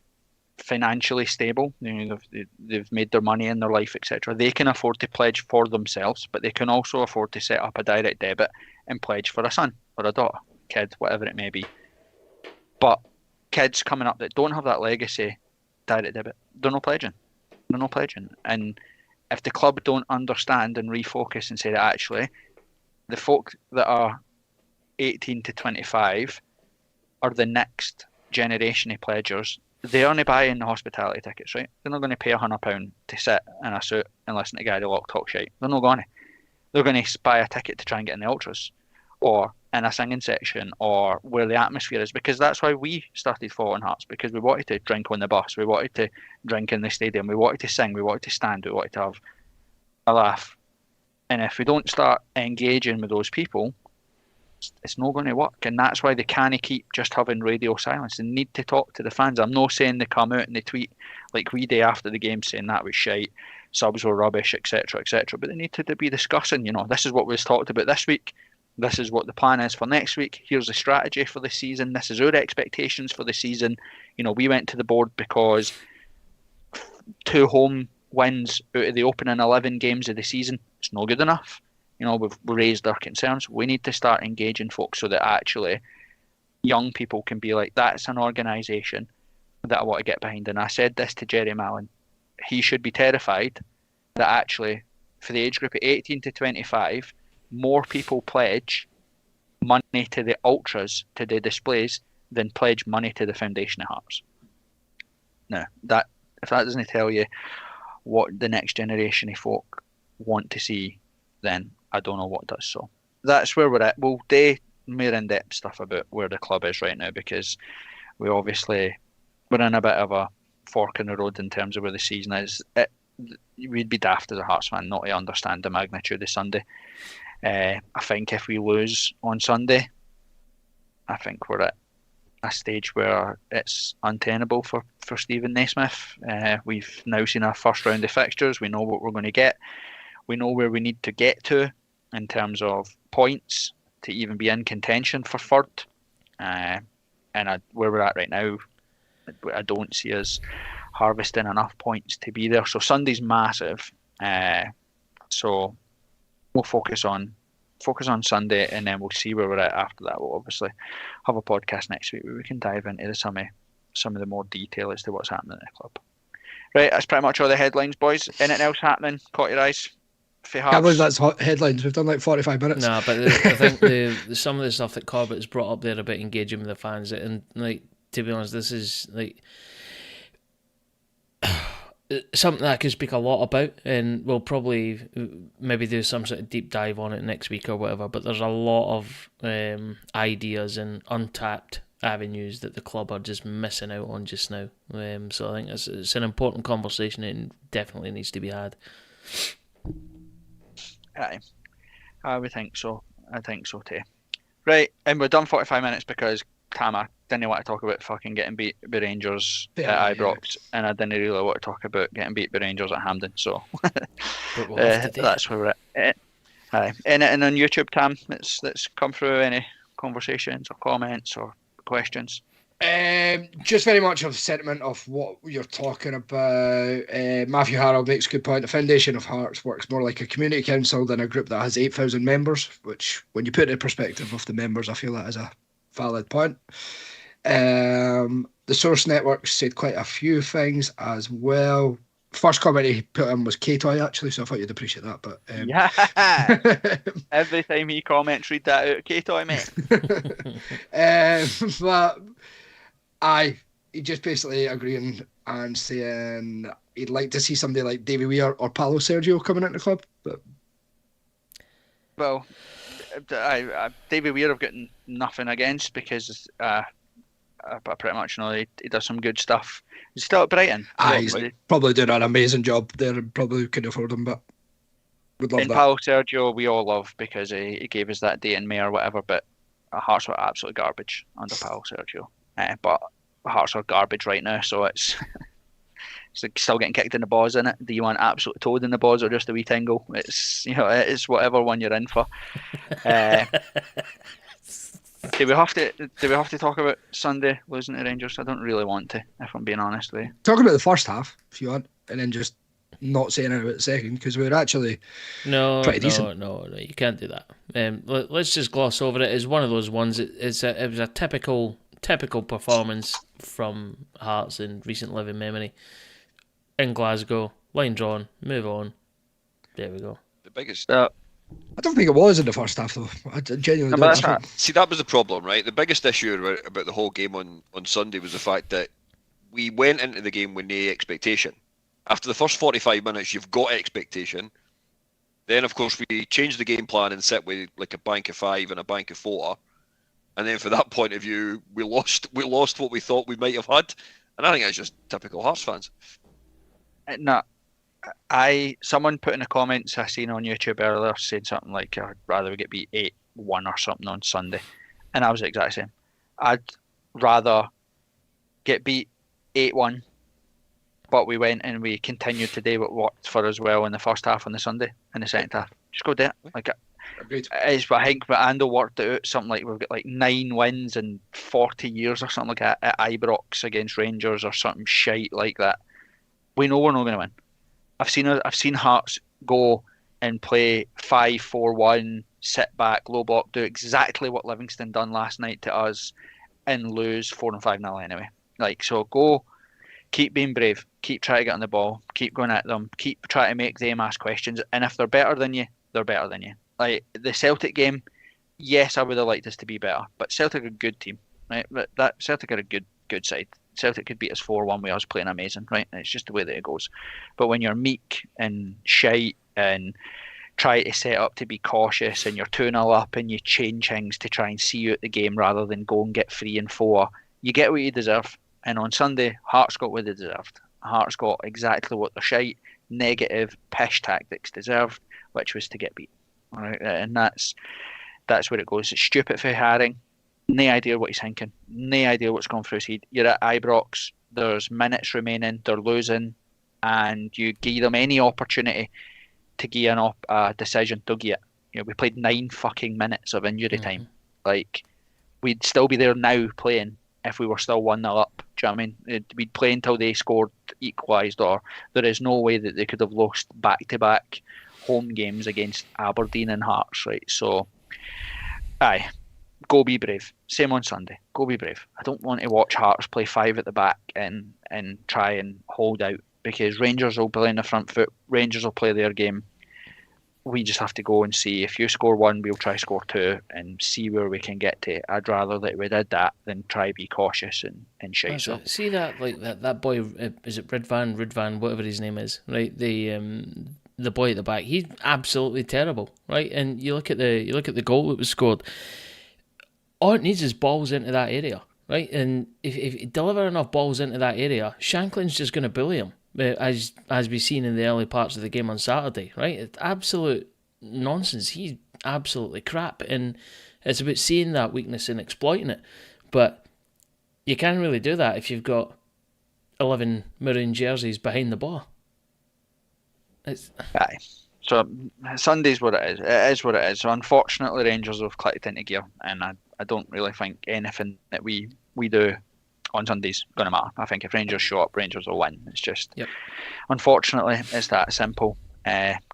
Speaker 1: financially stable, you know, they've made their money in their life, etc. They can afford to pledge for themselves, but they can also afford to set up a direct debit and pledge for a son or a daughter, kid, whatever it may be. But kids coming up that don't have that legacy direct debit, they're not pledging. And if the club don't understand and refocus and say that actually the folk that are 18 to 25 are the next generation of pledgers, they aren't buying the hospitality tickets, right? They're not going to pay £100 to sit in a suit and listen to Guy the Lock talk shite. They're not going to. They're going to buy a ticket to try and get in the ultras, or in a singing section, or where the atmosphere is, because that's why we started Fallen Hearts, because we wanted to drink on the bus, we wanted to drink in the stadium, we wanted to sing, we wanted to stand, we wanted to have a laugh. And if we don't start engaging with those people, it's not going to work. And that's why they can't keep just having radio silence. They need to talk to the fans. I'm not saying they come out and they tweet like we do after the game saying that was shite, subs were rubbish, etc., but they need to be discussing, this is what was talked about this week, this is what the plan is for next week, here's the strategy for the season, this is our expectations for the season. We went to the board because 2 home wins out of the opening 11 games of the season, it's not good enough. We've raised our concerns. We need to start engaging folks so that actually young people can be like, that's an organisation that I want to get behind. And I said this to Jerry Mallon. He should be terrified that actually for the age group of 18 to 25, more people pledge money to the ultras to do displays than pledge money to the Foundation of Hearts. Now, if that doesn't tell you what the next generation of folk want to see, then I don't know what does. So that's where we're at. We'll do more in-depth stuff about where the club is right now, because we're in a bit of a fork in the road in terms of where the season is. We'd be daft as a Hearts fan not to understand the magnitude of Sunday. I think if we lose on Sunday, I think we're at a stage where it's untenable for Stephen Naismith. We've now seen our first round of fixtures. We know what we're going to get. We know where we need to get to in terms of points to even be in contention for third. And where we're at right now, I don't see us harvesting enough points to be there. So Sunday's massive. So we'll focus on Sunday, and then we'll see where we're at after that. We'll obviously have a podcast next week where we can dive into some of the more detail as to what's happening at the club. Right, that's pretty much all the headlines, boys. Anything else happening? Caught your eyes?
Speaker 3: I believe that's headlines. We've done like 45 minutes.
Speaker 2: No, but I think some of the stuff that Corbett has brought up there about engaging with the fans, and like, to be honest, this is like something that I could speak a lot about, and we'll probably maybe do some sort of deep dive on it next week or whatever. But there's a lot of ideas and untapped avenues that the club are just missing out on just now. So I think it's an important conversation and definitely needs to be had.
Speaker 1: Aye, I would think so. I think so too. Right, and we're done 45 minutes because Tama didn't want to talk about fucking getting beat by Rangers at Ibrox, and I didn't really want to talk about getting beat by Rangers at Hampden. So that's where we're at. Aye, anything on YouTube, Tam? Let's come through any conversations or comments or questions.
Speaker 3: Just very much of sentiment of what you're talking about. Matthew Harrell makes a good point. The Foundation of Hearts works more like a community council than a group that has 8,000 members, which, when you put it in perspective of the members, I feel that is a valid point. The Source Network said quite a few things as well. First comment he put in was K-Toy, actually, so I thought you'd appreciate that. But
Speaker 1: yeah, every time he comments, read that out, K-Toy, mate.
Speaker 3: But he just basically agreeing and saying he'd like to see somebody like Davy Weir or Paulo Sergio coming into the club. But
Speaker 1: well, Davy Weir I've got nothing against, because I pretty much know he does some good stuff. He's still at Brighton.
Speaker 3: He's probably doing an amazing job there, and probably couldn't afford him, but would love
Speaker 1: and
Speaker 3: that.
Speaker 1: Paulo Sergio we all love because he gave us that day in May or whatever, but Hearts were absolute garbage under Paulo Sergio. But Hearts are garbage right now, so it's like still getting kicked in the balls, in it. Do you want absolute toad in the balls or just a wee tingle? It's it's whatever one you're in for. Do we have to talk about Sunday losing to Rangers? I don't really want to, if I'm being honest with you.
Speaker 3: Talk about the first half if you want, and then just not saying anything about the second, because we were actually pretty decent.
Speaker 2: No, you can't do that. Let's just gloss over it. It's one of those ones. It was a typical typical performance from Hearts in recent living memory. In Glasgow, line drawn, move on. There we go.
Speaker 4: The biggest.
Speaker 3: I don't think it was in the first half, though. I genuinely don't.
Speaker 4: See, that was the problem, right? The biggest issue about the whole game on Sunday was the fact that we went into the game with no expectation. After the first 45 minutes, you've got expectation. Then, of course, we changed the game plan and set with like a bank of 5 and a bank of 4. And then, from that point of view, we lost what we thought we might have had. And I think that's just typical Hearts fans.
Speaker 1: No, someone put in the comments I seen on YouTube earlier saying something like, I'd rather we get beat 8-1 or something on Sunday. And I was the exact same. I'd rather get beat 8-1, but we went and we continued to do what worked for us well in the first half on the Sunday, in the second half. Just go do it. Like, it's, I think Ando worked it out, something like we've got like 9 wins in 40 years or something like that at Ibrox against Rangers or something shite like that. We know we're not going to win. I've seen Hearts go and play 5-4-1, sit back, low block, do exactly what Livingston done last night to us, and lose 4 and 5-0 anyway. Like, so go, keep being brave, keep trying to get on the ball, keep going at them, keep trying to make them ask questions, and if they're better than you, they're better than you. Like the Celtic game, yes, I would have liked us to be better, but Celtic are a good team, right? But that Celtic are a good side. Celtic could beat us 4-1 with us playing amazing, right? And it's just the way that it goes. But when you're meek and shite and try to set up to be cautious and you're 2-0 up and you change things to try and see you at the game rather than go and get 3 and 4, you get what you deserve. And on Sunday, Hearts got what they deserved. Hearts got exactly what their shite, negative, pish tactics deserved, which was to get beat. All right, and that's where it goes. It's stupid for Haring. No idea what he's thinking. No idea what's going through his head. You're at Ibrox. There's minutes remaining. They're losing, and you give them any opportunity to give a decision. They'll give it. You know, we played 9 fucking minutes of injury time. Like, we'd still be there now playing if we were still 1-0 up. Do you know what I mean? We'd play until they scored, equalised, or there is no way that they could have lost back-to-back home games against Aberdeen and Hearts, right? So, aye. Go be brave. Same on Sunday. Go be brave. I don't want to watch Hearts play 5 at the back and try and hold out, because Rangers will play in the front foot. Rangers will play their game. We just have to go and see. If you score 1, we'll try score 2 and see where we can get to. I'd rather that we did that than try to be cautious and shit. So
Speaker 2: see that, like that boy, is it Ridvan, whatever his name is, right? The boy at the back, he's absolutely terrible, right? And you look at the goal that was scored. All it needs is balls into that area, right? And if you deliver enough balls into that area, Shanklin's just going to bully him, as we've seen in the early parts of the game on Saturday, right? It's absolute nonsense. He's absolutely crap, and it's about seeing that weakness and exploiting it. But you can't really do that if you've got 11 maroon jerseys behind the ball.
Speaker 1: Aye. So Sunday's what it is. It is what it is. So unfortunately, Rangers have clicked into gear, and I don't really think anything that we do on Sunday's going to matter. I think if Rangers show up, Rangers will win. It's just, unfortunately, it's that simple.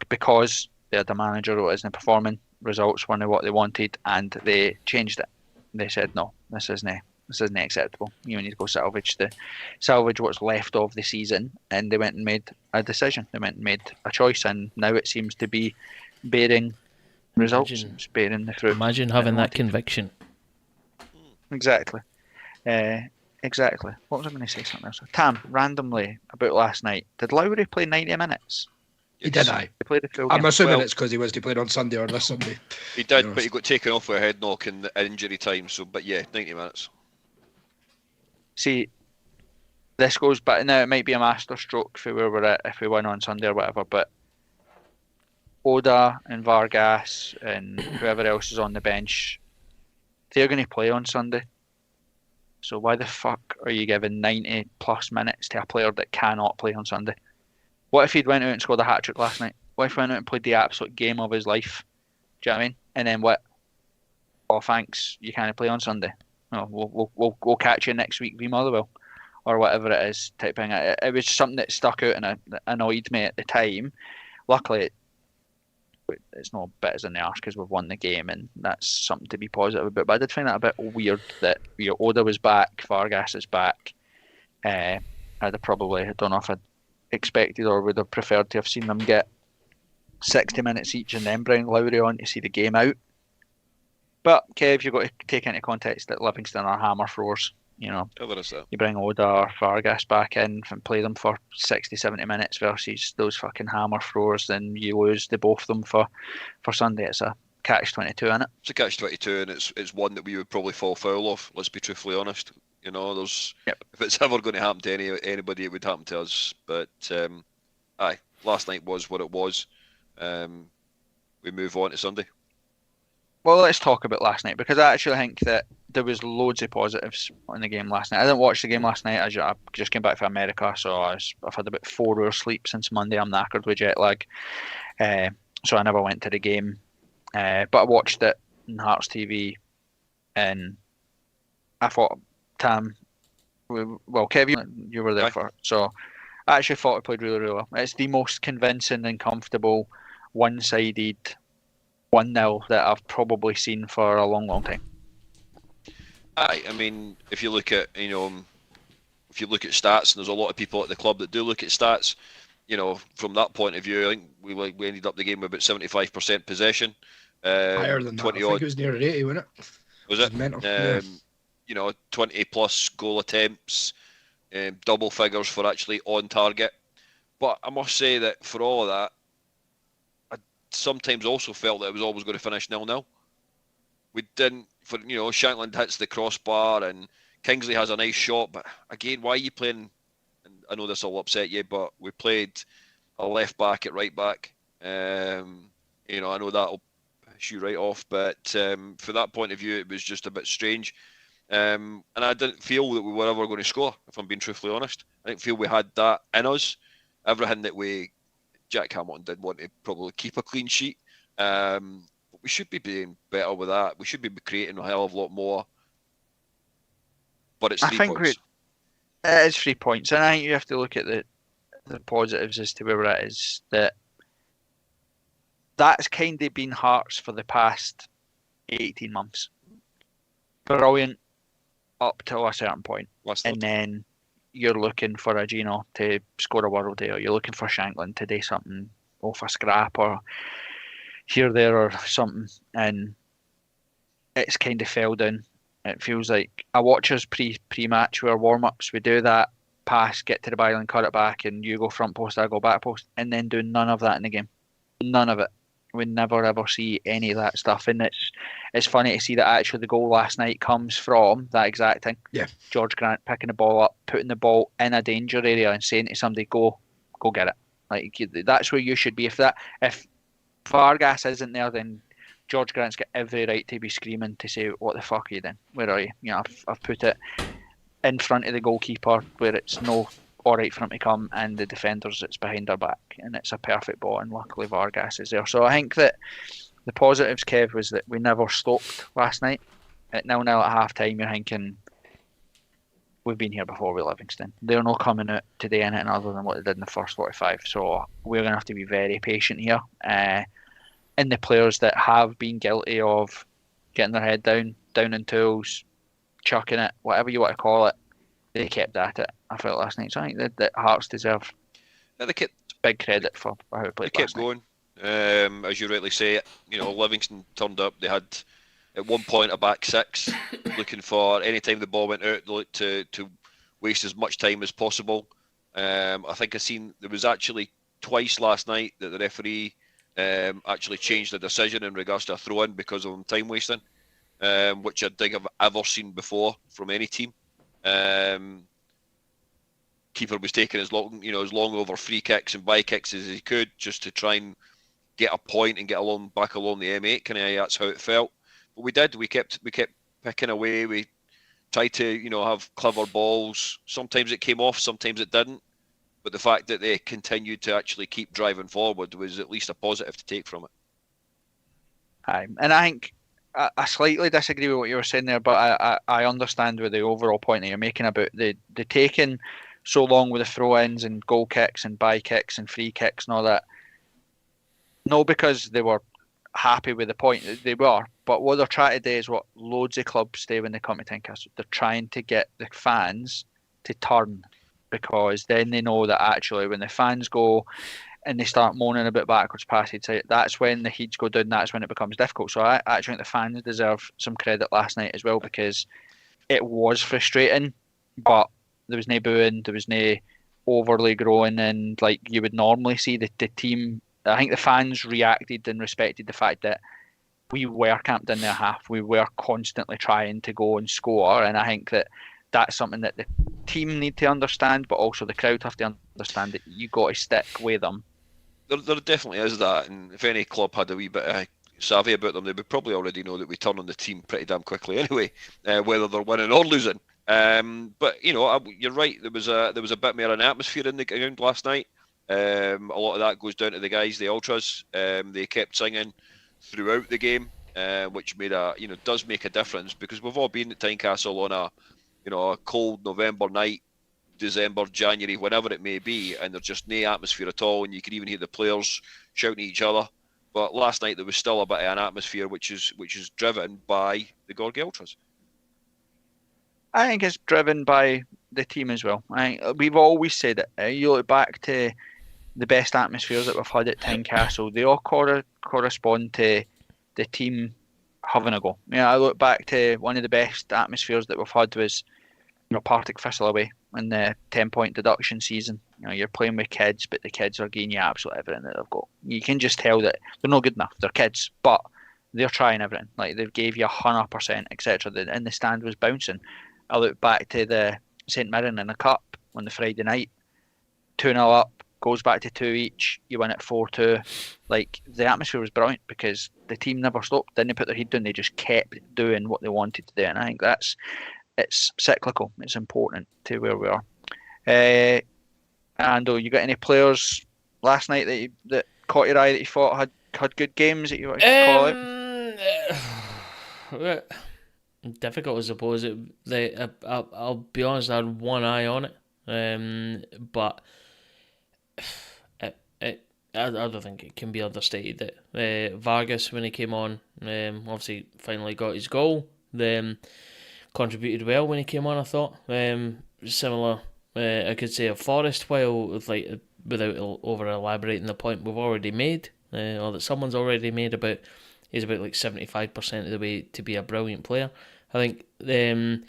Speaker 1: Because they had a manager who isn't performing, results weren't what they wanted, and they changed it. They said, no, this isn't acceptable. You need to go salvage what's left of the season, and they went and made a decision. They went and made a choice, and now it seems to be bearing results. It's bearing the fruit.
Speaker 2: Imagine having that conviction.
Speaker 1: Exactly. Exactly. What was I going to say? Something else. Tam, randomly about last night. Did Lowry play 90 minutes?
Speaker 3: He did, aye.
Speaker 1: He played the full game.
Speaker 3: I'm assuming it's because he played on Sunday or this Sunday.
Speaker 4: He did, but he got taken off with a head knock in injury time. So, but yeah, 90 minutes.
Speaker 1: See, this goes back now. It might be a master stroke for where we're at if we win on Sunday or whatever. But Oda and Vargas and whoever else is on the bench, they're going to play on Sunday. So why the fuck are you giving 90 plus minutes to a player that cannot play on Sunday? What if he'd went out and scored a hat-trick last night? What if he went out and played the absolute game of his life? Do you know what I mean? And then what? Oh, thanks, you can't play on Sunday. No, we'll catch you next week, v Motherwell, or whatever it is type thing. It was something that stuck out and annoyed me at the time. Luckily, it's not bitters in the arse because we've won the game, and that's something to be positive about. But I did find that a bit weird that Oda was back, Vargas is back. I'd have probably, I don't know if I'd expected or would have preferred to have seen them get 60 minutes each and then bring Lowry on to see the game out. But Kev, you've got to take into context that Livingston are hammer throwers. You bring Oda or Vargas back in and play them for 60, 70 minutes versus those fucking hammer throwers, then you lose the both of them for Sunday. It's a catch-22, isn't it?
Speaker 4: It's a catch-22, and it's one that we would probably fall foul of, let's be truthfully honest. If it's ever going to happen to anybody, it would happen to us. But last night was what it was. We move on to Sunday.
Speaker 1: Well, let's talk about last night, because I actually think that there was loads of positives in the game last night. I didn't watch the game last night. I just came back from America, so I've had about 4 hours sleep since Monday. I'm knackered with jet lag, so I never went to the game. But I watched it on Hearts TV, and I thought Kevin, you were there for it, so I actually thought it played really, really well. It's the most convincing and comfortable, one-sided 1-0 that I've probably seen for a long, long time.
Speaker 4: I mean, if you look at stats, and there's a lot of people at the club that do look at stats, from that point of view, I think we ended up the game with about 75% possession.
Speaker 3: Higher than that. I think it was near 80, wasn't it?
Speaker 4: Was it?
Speaker 3: Mental.
Speaker 4: 20 plus goal attempts, double figures for actually on target. But I must say that for all of that, I sometimes also felt that it was always going to finish 0-0. We didn't, Shankland hits the crossbar and Kingsley has a nice shot, but again, why are you playing? And I know this will upset you, but we played a left back at right back. I know that'll piss you right off, but for that point of view, it was just a bit strange. And I didn't feel that we were ever going to score, if I'm being truthfully honest. I didn't feel we had that in us. Everything that Jack Hamilton did want to probably keep a clean sheet. But we should be doing better with that. We should be creating a hell of a lot more. But it's 3 points.
Speaker 1: It is 3 points, and I think you have to look at the positives as to where we're at. Is that's kind of been Hearts for the past 18 months. Brilliant up to a certain point, and then you're looking for a Gino to score a worldie, or you're looking for Shankland to do something off a scrap or here, there, or something, and it's kind of fell down. It feels like I watch us pre-match with our warm-ups. We do that pass, get to the byline, cut it back, and you go front post, I go back post, and then do none of that in the game. None of it. We never ever see any of that stuff, and it's funny to see that actually the goal last night comes from that exact thing.
Speaker 3: Yeah,
Speaker 1: George Grant picking the ball up, putting the ball in a danger area, and saying to somebody, "Go get it." Like, that's where you should be. If Vargas isn't there, then George Grant's got every right to be screaming to say, "What the fuck are you doing? Where are you?" I've put it in front of the goalkeeper where it's no alright for him to come, and the defenders, it's behind our back, and it's a perfect ball, and luckily Vargas is there. So I think that the positives, Kev, was that we never stopped last night. At 0-0 at half time, you're thinking, we've been here before with Livingston. They're not coming out today anything other than what they did in the first 45, so we're going to have to be very patient here. And the players that have been guilty of getting their head down in tools, chucking it, whatever you want to call it, they kept at it, I felt, last night. So I think that Hearts deserve big credit for how they played.
Speaker 4: They kept going. As you rightly say, Livingston turned up. They had at one point a back six, looking for any time the ball went out, they looked to waste as much time as possible. I think there was actually twice last night that the referee actually changed the decision in regards to a throw-in because of time wasting, which I think I've ever seen before from any team. Keeper was taking as long over free kicks and by kicks as he could, just to try and get a point and get back along the M8. That's how it felt. But we did. We kept picking away. We tried to have clever balls. Sometimes it came off, sometimes it didn't. But the fact that they continued to actually keep driving forward was at least a positive to take from it.
Speaker 1: And I think I slightly disagree with what you were saying there, but I understand with the overall point that you're making about the taking so long with the throw-ins and goal kicks and by kicks and free kicks and all that. not because they were happy with the point that they were, but what they're trying to do is what loads of clubs do when they come to Tynecastle. They're trying to get the fans to turn, because then they know that actually when the fans go and they start moaning about backwards passes, that's when the heats go down, that's when it becomes difficult. So I actually think the fans deserve some credit last night as well, because it was frustrating, but there was no booing, there was no overly groaning, and like you would normally see the team. I think the fans reacted and respected the fact that we were camped in their half. We were constantly trying to go and score, and I think that that's something that the team need to understand, but also the crowd have to understand that you got to stick with them.
Speaker 4: There definitely is that, and if any club had a wee bit of savvy about them, they would probably already know that we turn on the team pretty damn quickly anyway, whether they're winning or losing. But you know, you're right. There was a bit more an atmosphere in the ground last night. A lot of that goes down to the guys, the ultras. They kept singing throughout the game, which does make a difference, because we've all been at Tynecastle on a cold November night, December, January, whenever it may be, and there's just no atmosphere at all, and you can even hear the players shouting at each other. But last night there was still a bit of an atmosphere, which is driven by the Gorgie Ultras.
Speaker 1: I think it's driven by the team as well. We've always said it. You look back to the best atmospheres that we've had at Tynecastle, they all correspond to the team having a go. I look back to one of the best atmospheres that we've had was Partick Thistle away in the 10-point deduction season. You're playing with kids, but the kids are giving you absolutely everything that they've got. You can just tell that they're not good enough. They're kids, but they're trying everything. Like, they gave you 100%, etc. And the stand was bouncing. I look back to the St Mirren in the Cup on the Friday night, 2-0 up, goes back to 2 each, you win at 4-2. Like, the atmosphere was brilliant because the team never stopped, didn't put their head down, they just kept doing what they wanted to do. And I think it's cyclical, it's important to where we are. Ando, you got any players last night that caught your eye that you thought had good games that you want to call out?
Speaker 2: Difficult, I suppose. I'll be honest, I had one eye on it, but I don't think it can be understated that Vargas, when he came on, obviously finally got his goal. Contributed well when he came on, I thought. Similar, I could say, of Forrest, while without over elaborating the point we've already made, or that someone's already made about. He's about 75% of the way to be a brilliant player. I think there's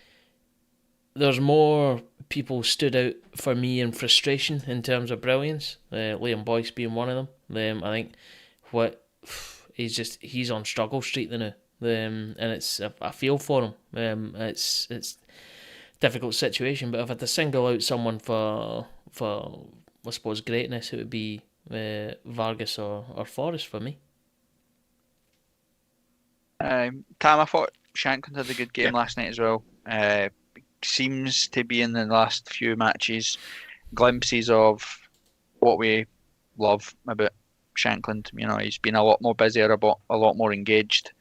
Speaker 2: more people stood out for me in frustration in terms of brilliance. Liam Boyce being one of them. I think he's on struggle street now. And it's I feel for him. It's a difficult situation, but if I had to single out someone for I suppose greatness, it would be Vargas or Forrest for me.
Speaker 1: Tam, I thought Shankland had a good game last night as well. Seems to be in the last few matches glimpses of what we love about Shankland. He's been a lot more busier, a lot more engaged.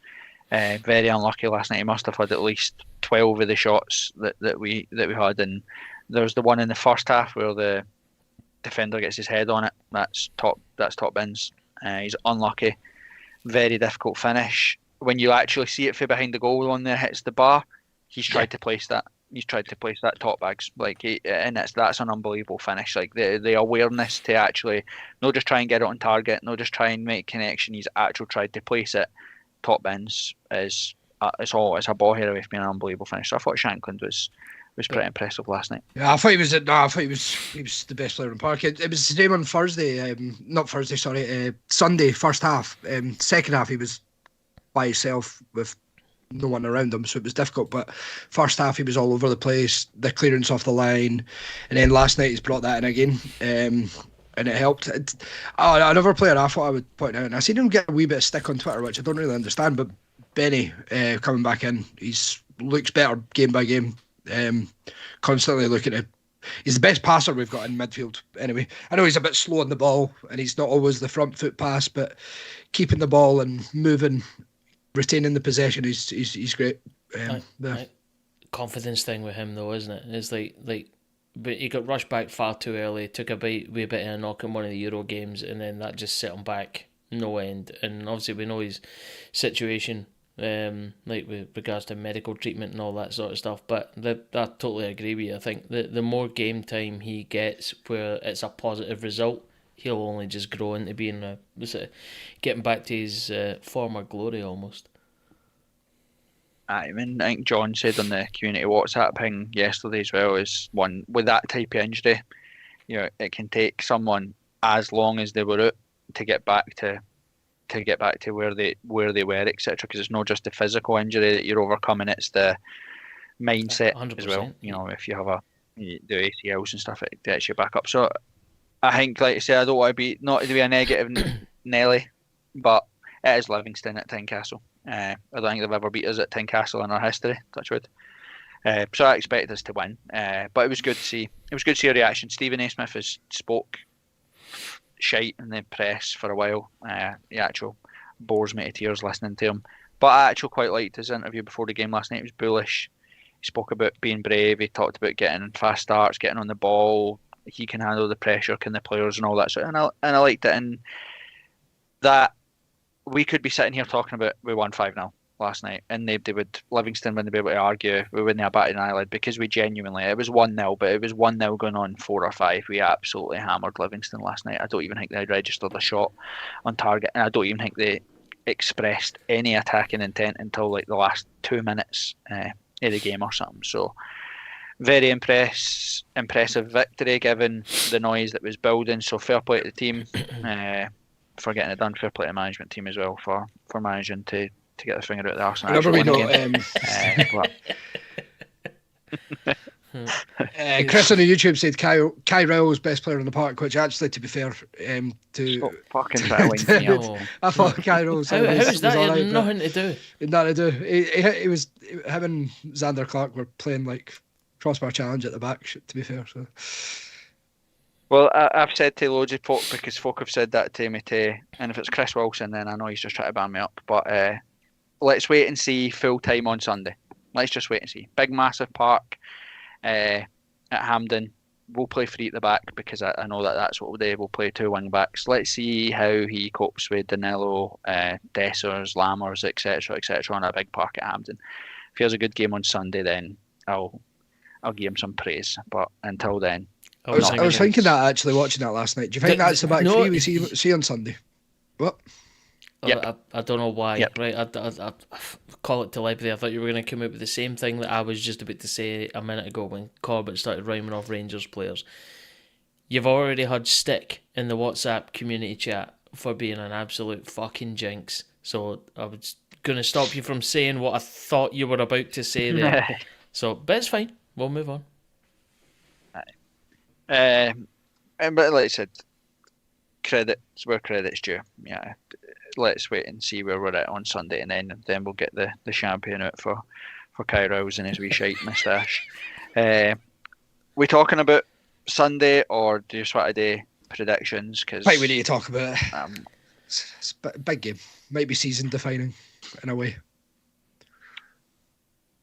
Speaker 1: Very unlucky last night. He must have had at least 12 of the shots that we had, and there's the one in the first half where the defender gets his head on it. That's top bins. He's unlucky. Very difficult finish. When you actually see it from behind the goal, one there hits the bar. He's tried to place that. He's tried to place that top bags, and that's an unbelievable finish. Like, the awareness to actually not just try and get it on target, not just try and make connection. He's actually tried to place it top bins. It's a ball here away from being an unbelievable finish. So I thought Shankland was pretty impressive last night.
Speaker 3: Yeah, I thought he was the best player in the park. It was the same on Thursday, Sunday, first half. Second half he was by himself with no one around him, so it was difficult. But first half he was all over the place, the clearance off the line, and then last night he's brought that in again, and it helped. Another player I thought I would point out, and I seen him get a wee bit of stick on Twitter, which I don't really understand, but Benny coming back in, looks better game by game, constantly looking at. He's the best passer we've got in midfield. Anyway, I know he's a bit slow on the ball, and he's not always the front foot pass, but keeping the ball and moving, retaining the possession, he's great.
Speaker 2: Confidence thing with him though, isn't it? It's but he got rushed back far too early. Took a bit of a knock in one of the Euro games, and then that just set him back no end. And obviously we know his situation, like with regards to medical treatment and all that sort of stuff. But I totally agree with you. I think the more game time he gets where it's a positive result, he'll only just grow into being getting back to his former glory almost.
Speaker 1: I think John said on the community WhatsApp thing yesterday as well, is one with that type of injury, it can take someone as long as they were out to get back to where they were, etc. Because it's not just the physical injury that you're overcoming; it's the mindset 100%, as well. If you have the ACLs and stuff, it gets you back up. So I think, like I say, I don't want to be a negative Nelly, but it is Livingston at Tynecastle. I don't think they've ever beat us at Tynecastle in our history, touch wood. So I expect us to win. But it was good to see. It was good to see a reaction. Stephen A. Smith has spoke shite in the press for a while. He actually bores me to tears listening to him. But I actually quite liked his interview before the game last night. It was bullish. He spoke about being brave. He talked about getting fast starts, getting on the ball. He can handle the pressure, can the players, and all that. And I liked it. And that we could be sitting here talking about we won 5-0 last night, and Livingston wouldn't be able to argue we wouldn't have batted an eyelid, because we genuinely, it was 1-0, but it was 1-0 going on 4 or 5. We absolutely hammered Livingston last night. I don't even think they registered a shot on target, and I don't even think they expressed any attacking intent until like the last 2 minutes of the game or something. So very impressive victory given the noise that was building. So fair play to the team for getting it done. Fair play to the management team as well for managing to get their finger out the arse.
Speaker 3: Chris on the YouTube said Kai Rowell was best player in the park, which actually, to be fair,
Speaker 1: fucking trying
Speaker 3: I thought Kai Rowell was
Speaker 2: how is that?
Speaker 3: Right,
Speaker 2: nothing to do.
Speaker 3: Nothing to do. It was him and Xander Clark were playing like crossbar challenge at the back. To be fair, so.
Speaker 1: Well, I've said to loads of folk, because folk have said that to me too, and if it's Chris Wilson, then I know he's just trying to ban me up. But let's wait and see full time on Sunday. Let's just wait and see. Big, massive park at Hampden. We'll play free at the back, because I know that's what we'll do. We'll play 2 wing backs. Let's see how he copes with Danilo, Dessers, Lammers, etc., on a big park at Hampden. If he has a good game on Sunday, then I'll give him some praise. But until then,
Speaker 3: I was thinking that actually watching that last night. Do you think that's the back three we see on Sunday? What?
Speaker 2: Yep. I don't know why.
Speaker 1: Yep.
Speaker 2: Right, I call it telepathy. I thought you were going to come up with the same thing that I was just about to say a minute ago when Corbett started rhyming off Rangers players. You've already had stick in the WhatsApp community chat for being an absolute fucking jinx. So I was going to stop you from saying what I thought you were about to say there. But it's fine. We'll move on.
Speaker 1: But like I said, credits where credit's due. Yeah, let's wait and see where we're at on Sunday, and then we'll get the champagne out for Kai Rouse and his wee shite moustache. We talking about Sunday, or do you just want to do predictions? Because
Speaker 3: we need to talk about it. It's a big game. Might be season defining in a way.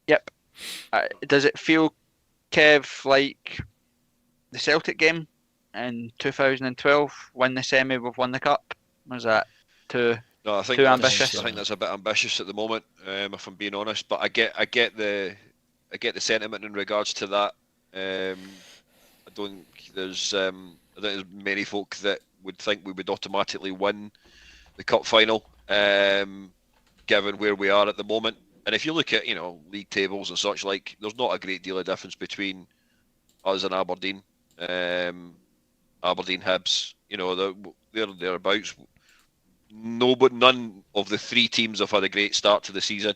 Speaker 1: Yep. Does it feel, Kev, like the Celtic game in 2012, win the semi, we've won the cup? Was that too ambitious?
Speaker 4: I think that's a bit ambitious at the moment, if I'm being honest. But I get the sentiment in regards to that. I don't think there's many folk that would think we would automatically win the cup final, given where we are at the moment. And if you look at league tables and such, like, there's not a great deal of difference between us and Aberdeen. Aberdeen, Hibs, they're thereabouts. But none of the 3 teams have had a great start to the season.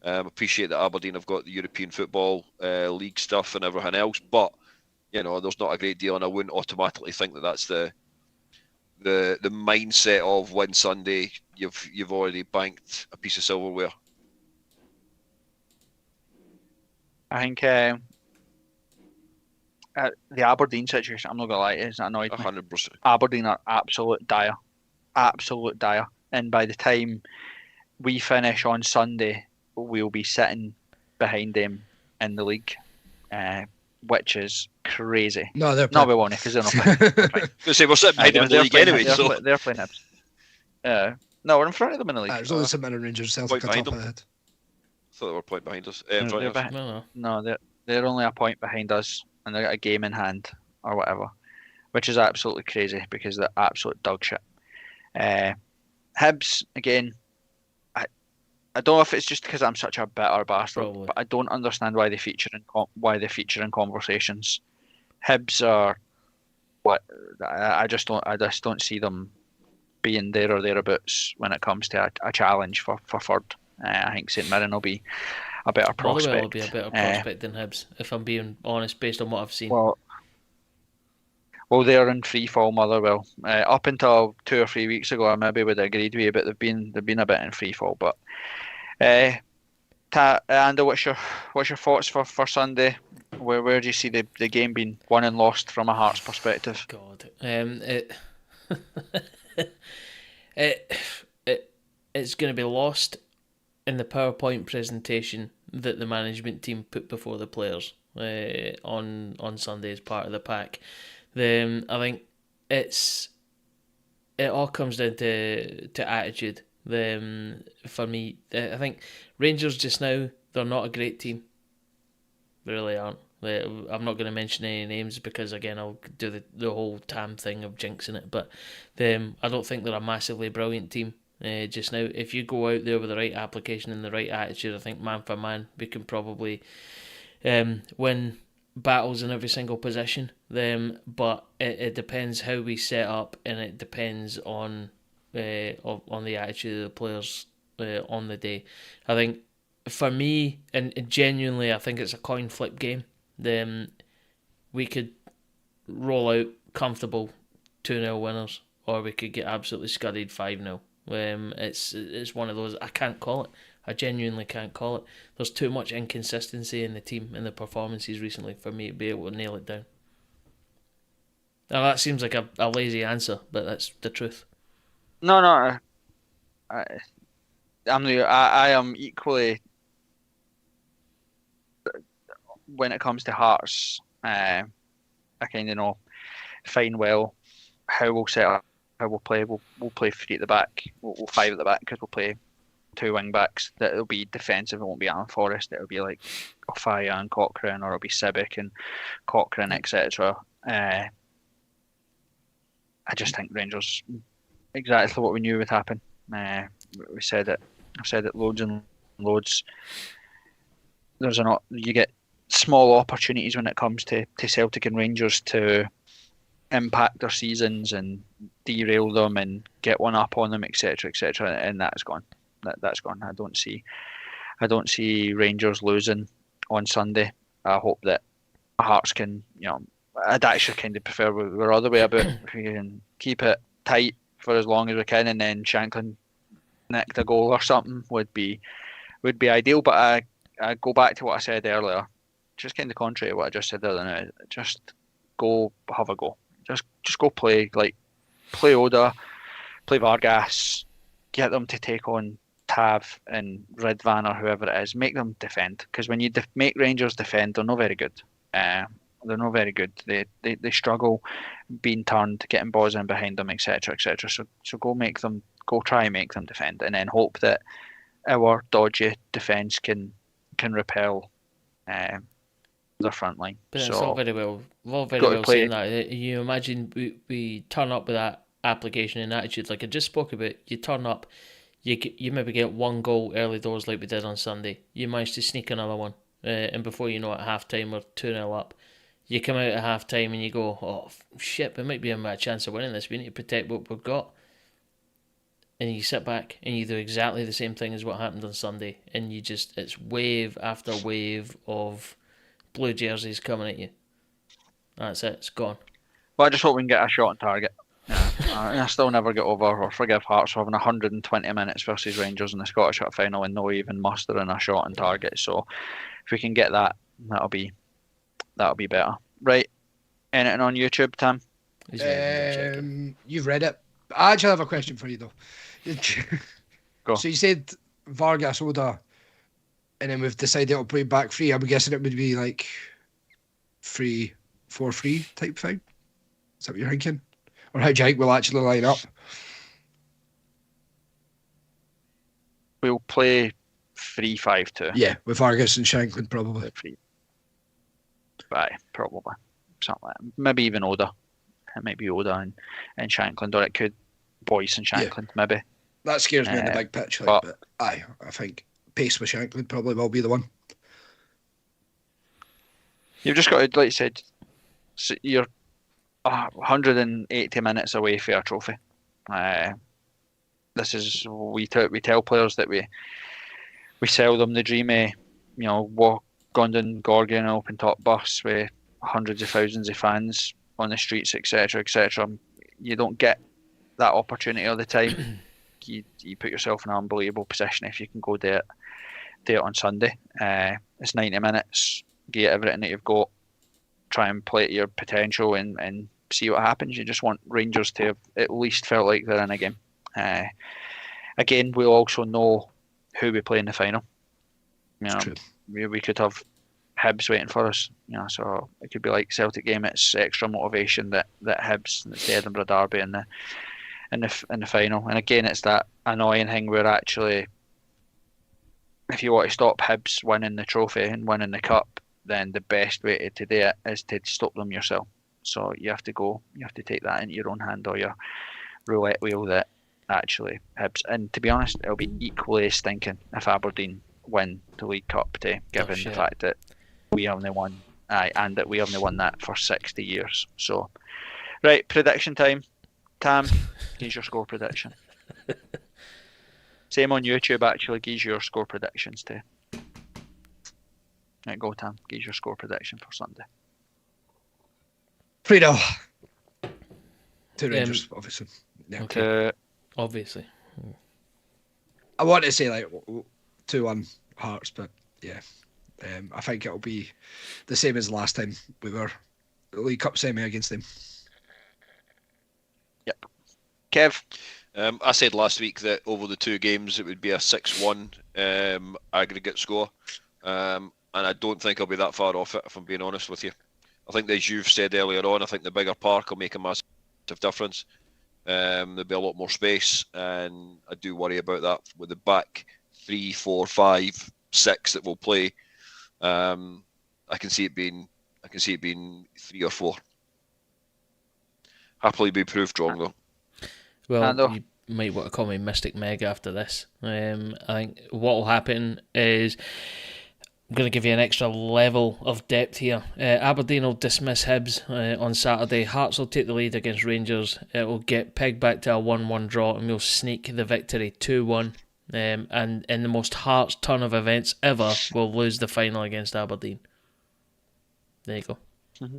Speaker 4: Appreciate that Aberdeen have got the European Football League stuff and everything else, but there's not a great deal, and I wouldn't automatically think that that's the mindset of win Sunday. You've already banked a piece of silverware.
Speaker 1: I think the Aberdeen situation, I'm not going to lie, it's annoyed me.
Speaker 4: 100%.
Speaker 1: Aberdeen are absolute dire. And by the time we finish on Sunday, we'll be sitting behind them in the league, which is crazy.
Speaker 3: No, they're
Speaker 1: not we won't, because they're not playing.
Speaker 4: We're sitting behind them in the league anyway.
Speaker 1: They're playing Hibs. No, we're in front of them in the league.
Speaker 3: There's only St Mirren, Rangers, Celtic on top of it.
Speaker 4: I thought they were a point behind us.
Speaker 1: No, they're only a point behind us, and they got a game in hand or whatever, which is absolutely crazy because they're absolute dog shit. Hibs again. I don't know if it's just because I'm such a bitter bastard,
Speaker 2: Probably.
Speaker 1: but I don't understand why they feature in conversations. Hibs are what I just don't see them being there or thereabouts when it comes to a challenge for third. I think St Mirren will be a better prospect.
Speaker 2: Motherwell will be a better prospect than Hibs, if I'm being honest, based on what I've seen.
Speaker 1: Well, they're in free fall, Motherwell. Up until 2 or 3 weeks ago, I maybe would have agreed with you, but they've been a bit in free fall. But Andrew, what's your thoughts for Sunday? Where do you see the game being won and lost from a Hearts perspective?
Speaker 2: God, it's going to be lost in the PowerPoint presentation that the management team put before the players on Sunday as part of the pack. I think it all comes down to attitude. For me, I think Rangers just now, they're not a great team. They really aren't. I'm not going to mention any names because again I'll do the whole Tam thing of jinxing it. But I don't think they're a massively brilliant team just now. If you go out there with the right application and the right attitude, I think man for man we can probably win battles in every single position. But it depends how we set up, and it depends on the attitude of the players on the day. I think for me, and genuinely, I think it's a coin flip game. We could roll out comfortable 2-0 winners, or we could get absolutely scudded 5-0. It's one of those. I can't call it. I genuinely can't call it. There's too much inconsistency in the team and the performances recently for me to be able to nail it down. Now that seems like a lazy answer, but that's the truth.
Speaker 1: No, I am equally. When it comes to Hearts, I kind of know fine well how we'll set up, how we'll play. We'll play 3 at the back. We'll 5 at the back because we'll play 2 wing backs. That it'll be defensive. It won't be Alan Forrest. It'll be like Ofaya and Cochrane, or it'll be Sibic and Cochrane, etc. I just think Rangers exactly what we knew would happen. We said it. I've said it loads and loads. You get small opportunities when it comes to Celtic and Rangers to impact their seasons and derail them and get one up on them, etc., and that's gone. That's gone. I don't see Rangers losing on Sunday. I hope that Hearts can, I'd actually kind of prefer we're all the way about. If we can keep it tight for as long as we can, and then Shanklin nicked a goal or something would be ideal. But I go back to what I said earlier. Just kind of contrary to what I just said earlier. Just go have a go. Just go play Oda, play Vargas, get them to take on Tav and Ridvan or whoever it is. Make them defend, because when you make Rangers defend, they're not very good. They're not very good. They struggle being turned, getting balls in behind them, etc. So go try and make them defend, and then hope that our dodgy defence can repel the front line.
Speaker 2: But it's all very well saying that. You imagine we turn up with that application and attitude, like I just spoke about. You turn up, you maybe get 1 goal early doors like we did on Sunday. You manage to sneak another one, and before you know it, half time we're 2-0 up. You come out at half time and you go, oh shit, we might be having a chance of winning this. We need to protect what we've got. And you sit back and you do exactly the same thing as what happened on Sunday, and it's wave after wave of blue jerseys coming at you. That's it, it's gone.
Speaker 1: Well, I just hope we can get a shot on target. I still never get over or forgive Hearts for having 120 minutes versus Rangers in the Scottish Cup final and not even mustering a shot on target. So if we can get that, that'll be better. Right. Anything on YouTube, Tim?
Speaker 3: You've read it. I actually have a question for you though.
Speaker 1: Go.
Speaker 3: So you said Vargas, Oda, and then we've decided it'll play back 3. I'm guessing it would be like 3-4-3 type thing. Is that what you're thinking? Or how do you think we'll actually line up?
Speaker 1: we'll play 3-5-2.
Speaker 3: Yeah, with Argus and Shankland probably.
Speaker 1: Aye, probably. Something like that. Maybe even Oda. It might be Oda and Shankland, or it could Boyce and Shankland, maybe.
Speaker 3: That scares me in the big pitch, but I think pace with Shankland probably will be the one.
Speaker 1: You've just got to, like you said, you're 180 minutes away from a trophy. This is we tell players that we sell them the dream of, walk Gondon Gorgon open top bus with hundreds of thousands of fans on the streets, etc., etc. You don't get that opportunity all the time. You put yourself in an unbelievable position if you can go do it on Sunday. It's 90 minutes. Get everything that you've got. Try and play to your potential and see what happens. You just want Rangers to have at least felt like they're in a game. Again, we'll also know who we play in the final. We could have Hibs waiting for us. So it could be like Celtic game. It's extra motivation that Hibs, it's the Edinburgh Derby in the final. And again, it's that annoying thing where actually, if you want to stop Hibs winning the trophy and winning the cup, then the best way to do it is to stop them yourself. So you have to take that into your own hand, or your roulette wheel that actually Hibs. And to be honest, it'll be equally as stinking if Aberdeen win the League Cup, given the fact that we only won, and that we only won that for 60 years. So, right, prediction time. Tam, give your score prediction. Same on YouTube, actually. Give your score predictions too. Right, go Tam. Give your score prediction for Sunday.
Speaker 3: 3-0. To Rangers, obviously. Yeah.
Speaker 2: Okay. Obviously.
Speaker 3: I want to say like 2-1 Hearts, but yeah. I think it'll be the same as last time we were the League Cup semi against them.
Speaker 1: Yep. Kev?
Speaker 4: I said last week that over the two games it would be a 6-1 aggregate score. And I don't think I'll be that far off it, if I'm being honest with you. I think, as you've said earlier on, I think the bigger park will make a massive difference. There'll be a lot more space, and I do worry about that with the back 3, 4, 5, 6 that will play. I can see it being 3 or 4. Happily be proved wrong though.
Speaker 2: Well, you might want to call me Mystic Meg after this. I think what will happen is, I'm going to give you an extra level of depth here. Aberdeen will dismiss Hibs on Saturday. Hearts will take the lead against Rangers. It will get pegged back to a 1-1 draw, and we'll sneak the victory 2-1. And in the most Hearts turn of events ever, we'll lose the final against Aberdeen. There you go.
Speaker 1: Mm-hmm.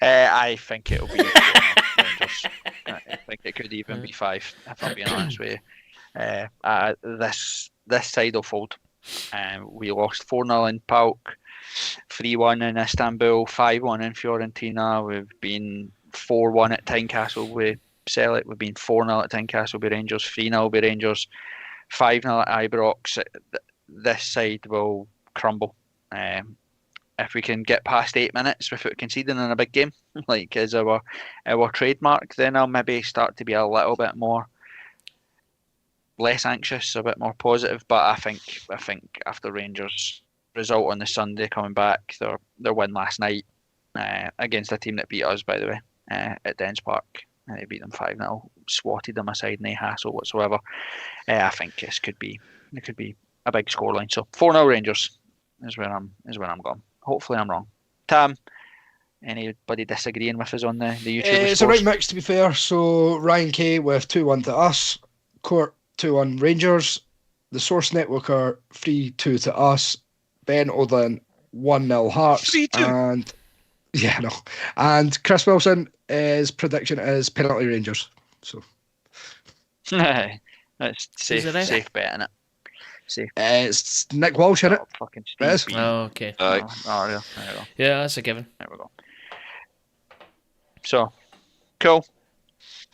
Speaker 1: I think it'll be Rangers. I think it could even be 5, if I'm being honest with you. This side will fold. We lost 4-0 in PAOK, 3-1 in Istanbul, 5-1 in Fiorentina. We've been 4-1 at Tynecastle with Celtic. We've been 4-0 at Tynecastle with Rangers, 3-0 with Rangers, 5-0 at Ibrox. This side will crumble. If we can get past 8 minutes without conceding in a big game, like is our trademark, then I'll maybe start to be a little bit more less anxious, a bit more positive. But I think after Rangers' result on the Sunday, coming back, their win last night against a team that beat us, by the way, at Dens Park, they beat them 5-0, swatted them aside, no hassle whatsoever. I think it could be a big scoreline. So 4-0 Rangers is where I'm going. Hopefully I'm wrong. Tam, anybody disagreeing with us on the YouTube?
Speaker 3: It's a right mix, to be fair. So Ryan Kay with 2-1 to us, Court 2-1 Rangers, the Source Network are 3-2 to us, Ben Odlin 1-0 Hearts, 3-2. And Chris Wilson, his prediction is penalty Rangers. So
Speaker 1: that's safe bet, innit? Safe.
Speaker 3: It's Nick Walsh in it.
Speaker 1: Fucking
Speaker 2: Steve. Oh, okay.
Speaker 1: There you go.
Speaker 2: Yeah, that's a given.
Speaker 1: There we go. So cool.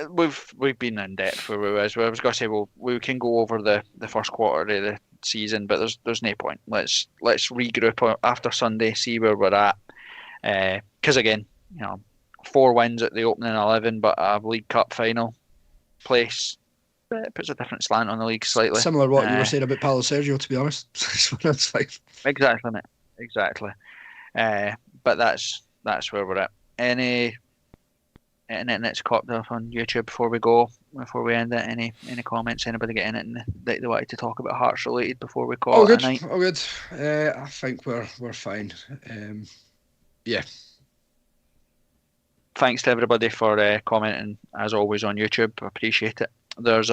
Speaker 1: We've been in depth where we was. I was going to say, we can go over the first quarter of the season, but there's no point. Let's regroup after Sunday, see where we're at. Because again, 4 wins at the opening 11, but a League Cup final place it puts a different slant on the league slightly.
Speaker 3: Similar to what you were saying about Paulo Sergio, to be honest. That's fine.
Speaker 1: Exactly, mate. Exactly. But that's where we're at. Anything that's copped up on YouTube before we end it? Any comments? Anybody get anything that they wanted to talk about Hearts related before we call it a night?
Speaker 3: All good. I think we're fine. Yeah.
Speaker 1: Thanks to everybody for commenting as always on YouTube. I appreciate it. There's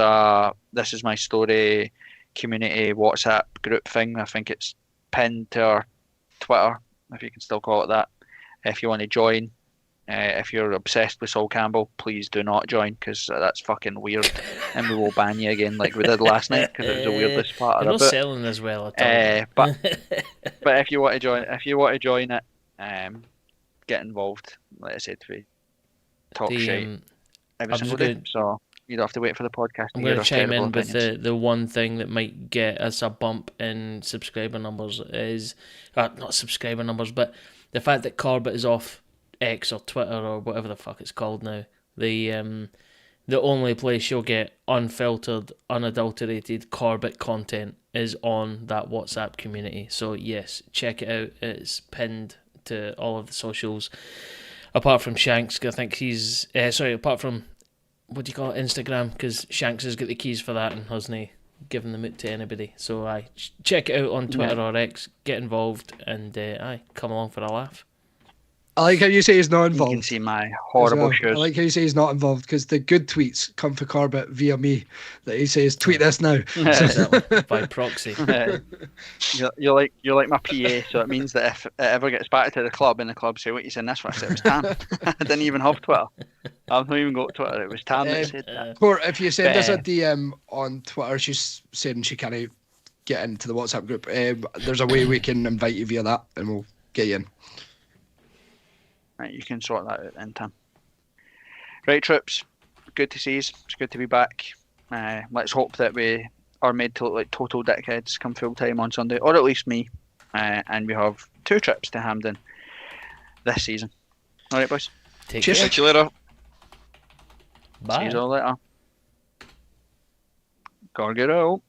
Speaker 1: This Is My Story community WhatsApp group thing. I think it's pinned to our Twitter, if you can still call it that. If you want to join, if you're obsessed with Sol Campbell, please do not join, because that's fucking weird, and we will ban you again like we did last night, because it was the weirdest part of
Speaker 2: You're
Speaker 1: it.
Speaker 2: not selling as well at all.
Speaker 1: But if you want to join it, get involved. Like I said, we talk shit every single day, so you don't have to wait for the podcast.
Speaker 2: I'm going to chime in with the one thing that might get us a bump in subscriber numbers is not subscriber numbers, but the fact that Corbett is off X or Twitter or whatever the fuck it's called now. The only place you'll get unfiltered, unadulterated Corbett content is on that WhatsApp community. So yes, check it out. It's pinned to all of the socials. Apart from Shanks, I think he's apart from, what do you call it, Instagram, because Shanks has got the keys for that and hasn't given them out to anybody. So check it out on Twitter or X, get involved, and come along for a laugh.
Speaker 3: I like how you say he's not involved.
Speaker 1: You can see my horrible shoes.
Speaker 3: I like how you say he's not involved, because the good tweets come for Corbett via me. That he says, tweet this now.
Speaker 2: By proxy.
Speaker 1: You're like my PA, so it means that if it ever gets back to the club and the club say, what you saying this for? I said, it was Tam. I didn't even have Twitter. I've not even got Twitter. It was Tam that said that.
Speaker 3: Or if you send us a DM on Twitter, she's saying she can't get into the WhatsApp group. There's a way we can invite you via that, and we'll get you in.
Speaker 1: Right, you can sort that out then, Tim. Right, troops. Good to see you. It's good to be back. Let's hope that we are made to look like total dickheads come full time on Sunday, or at least me. And we have 2 trips to Hampden this season. All right, boys.
Speaker 3: Cheers.
Speaker 4: Catch you later.
Speaker 2: Bye.
Speaker 1: See you all later. Gorgero.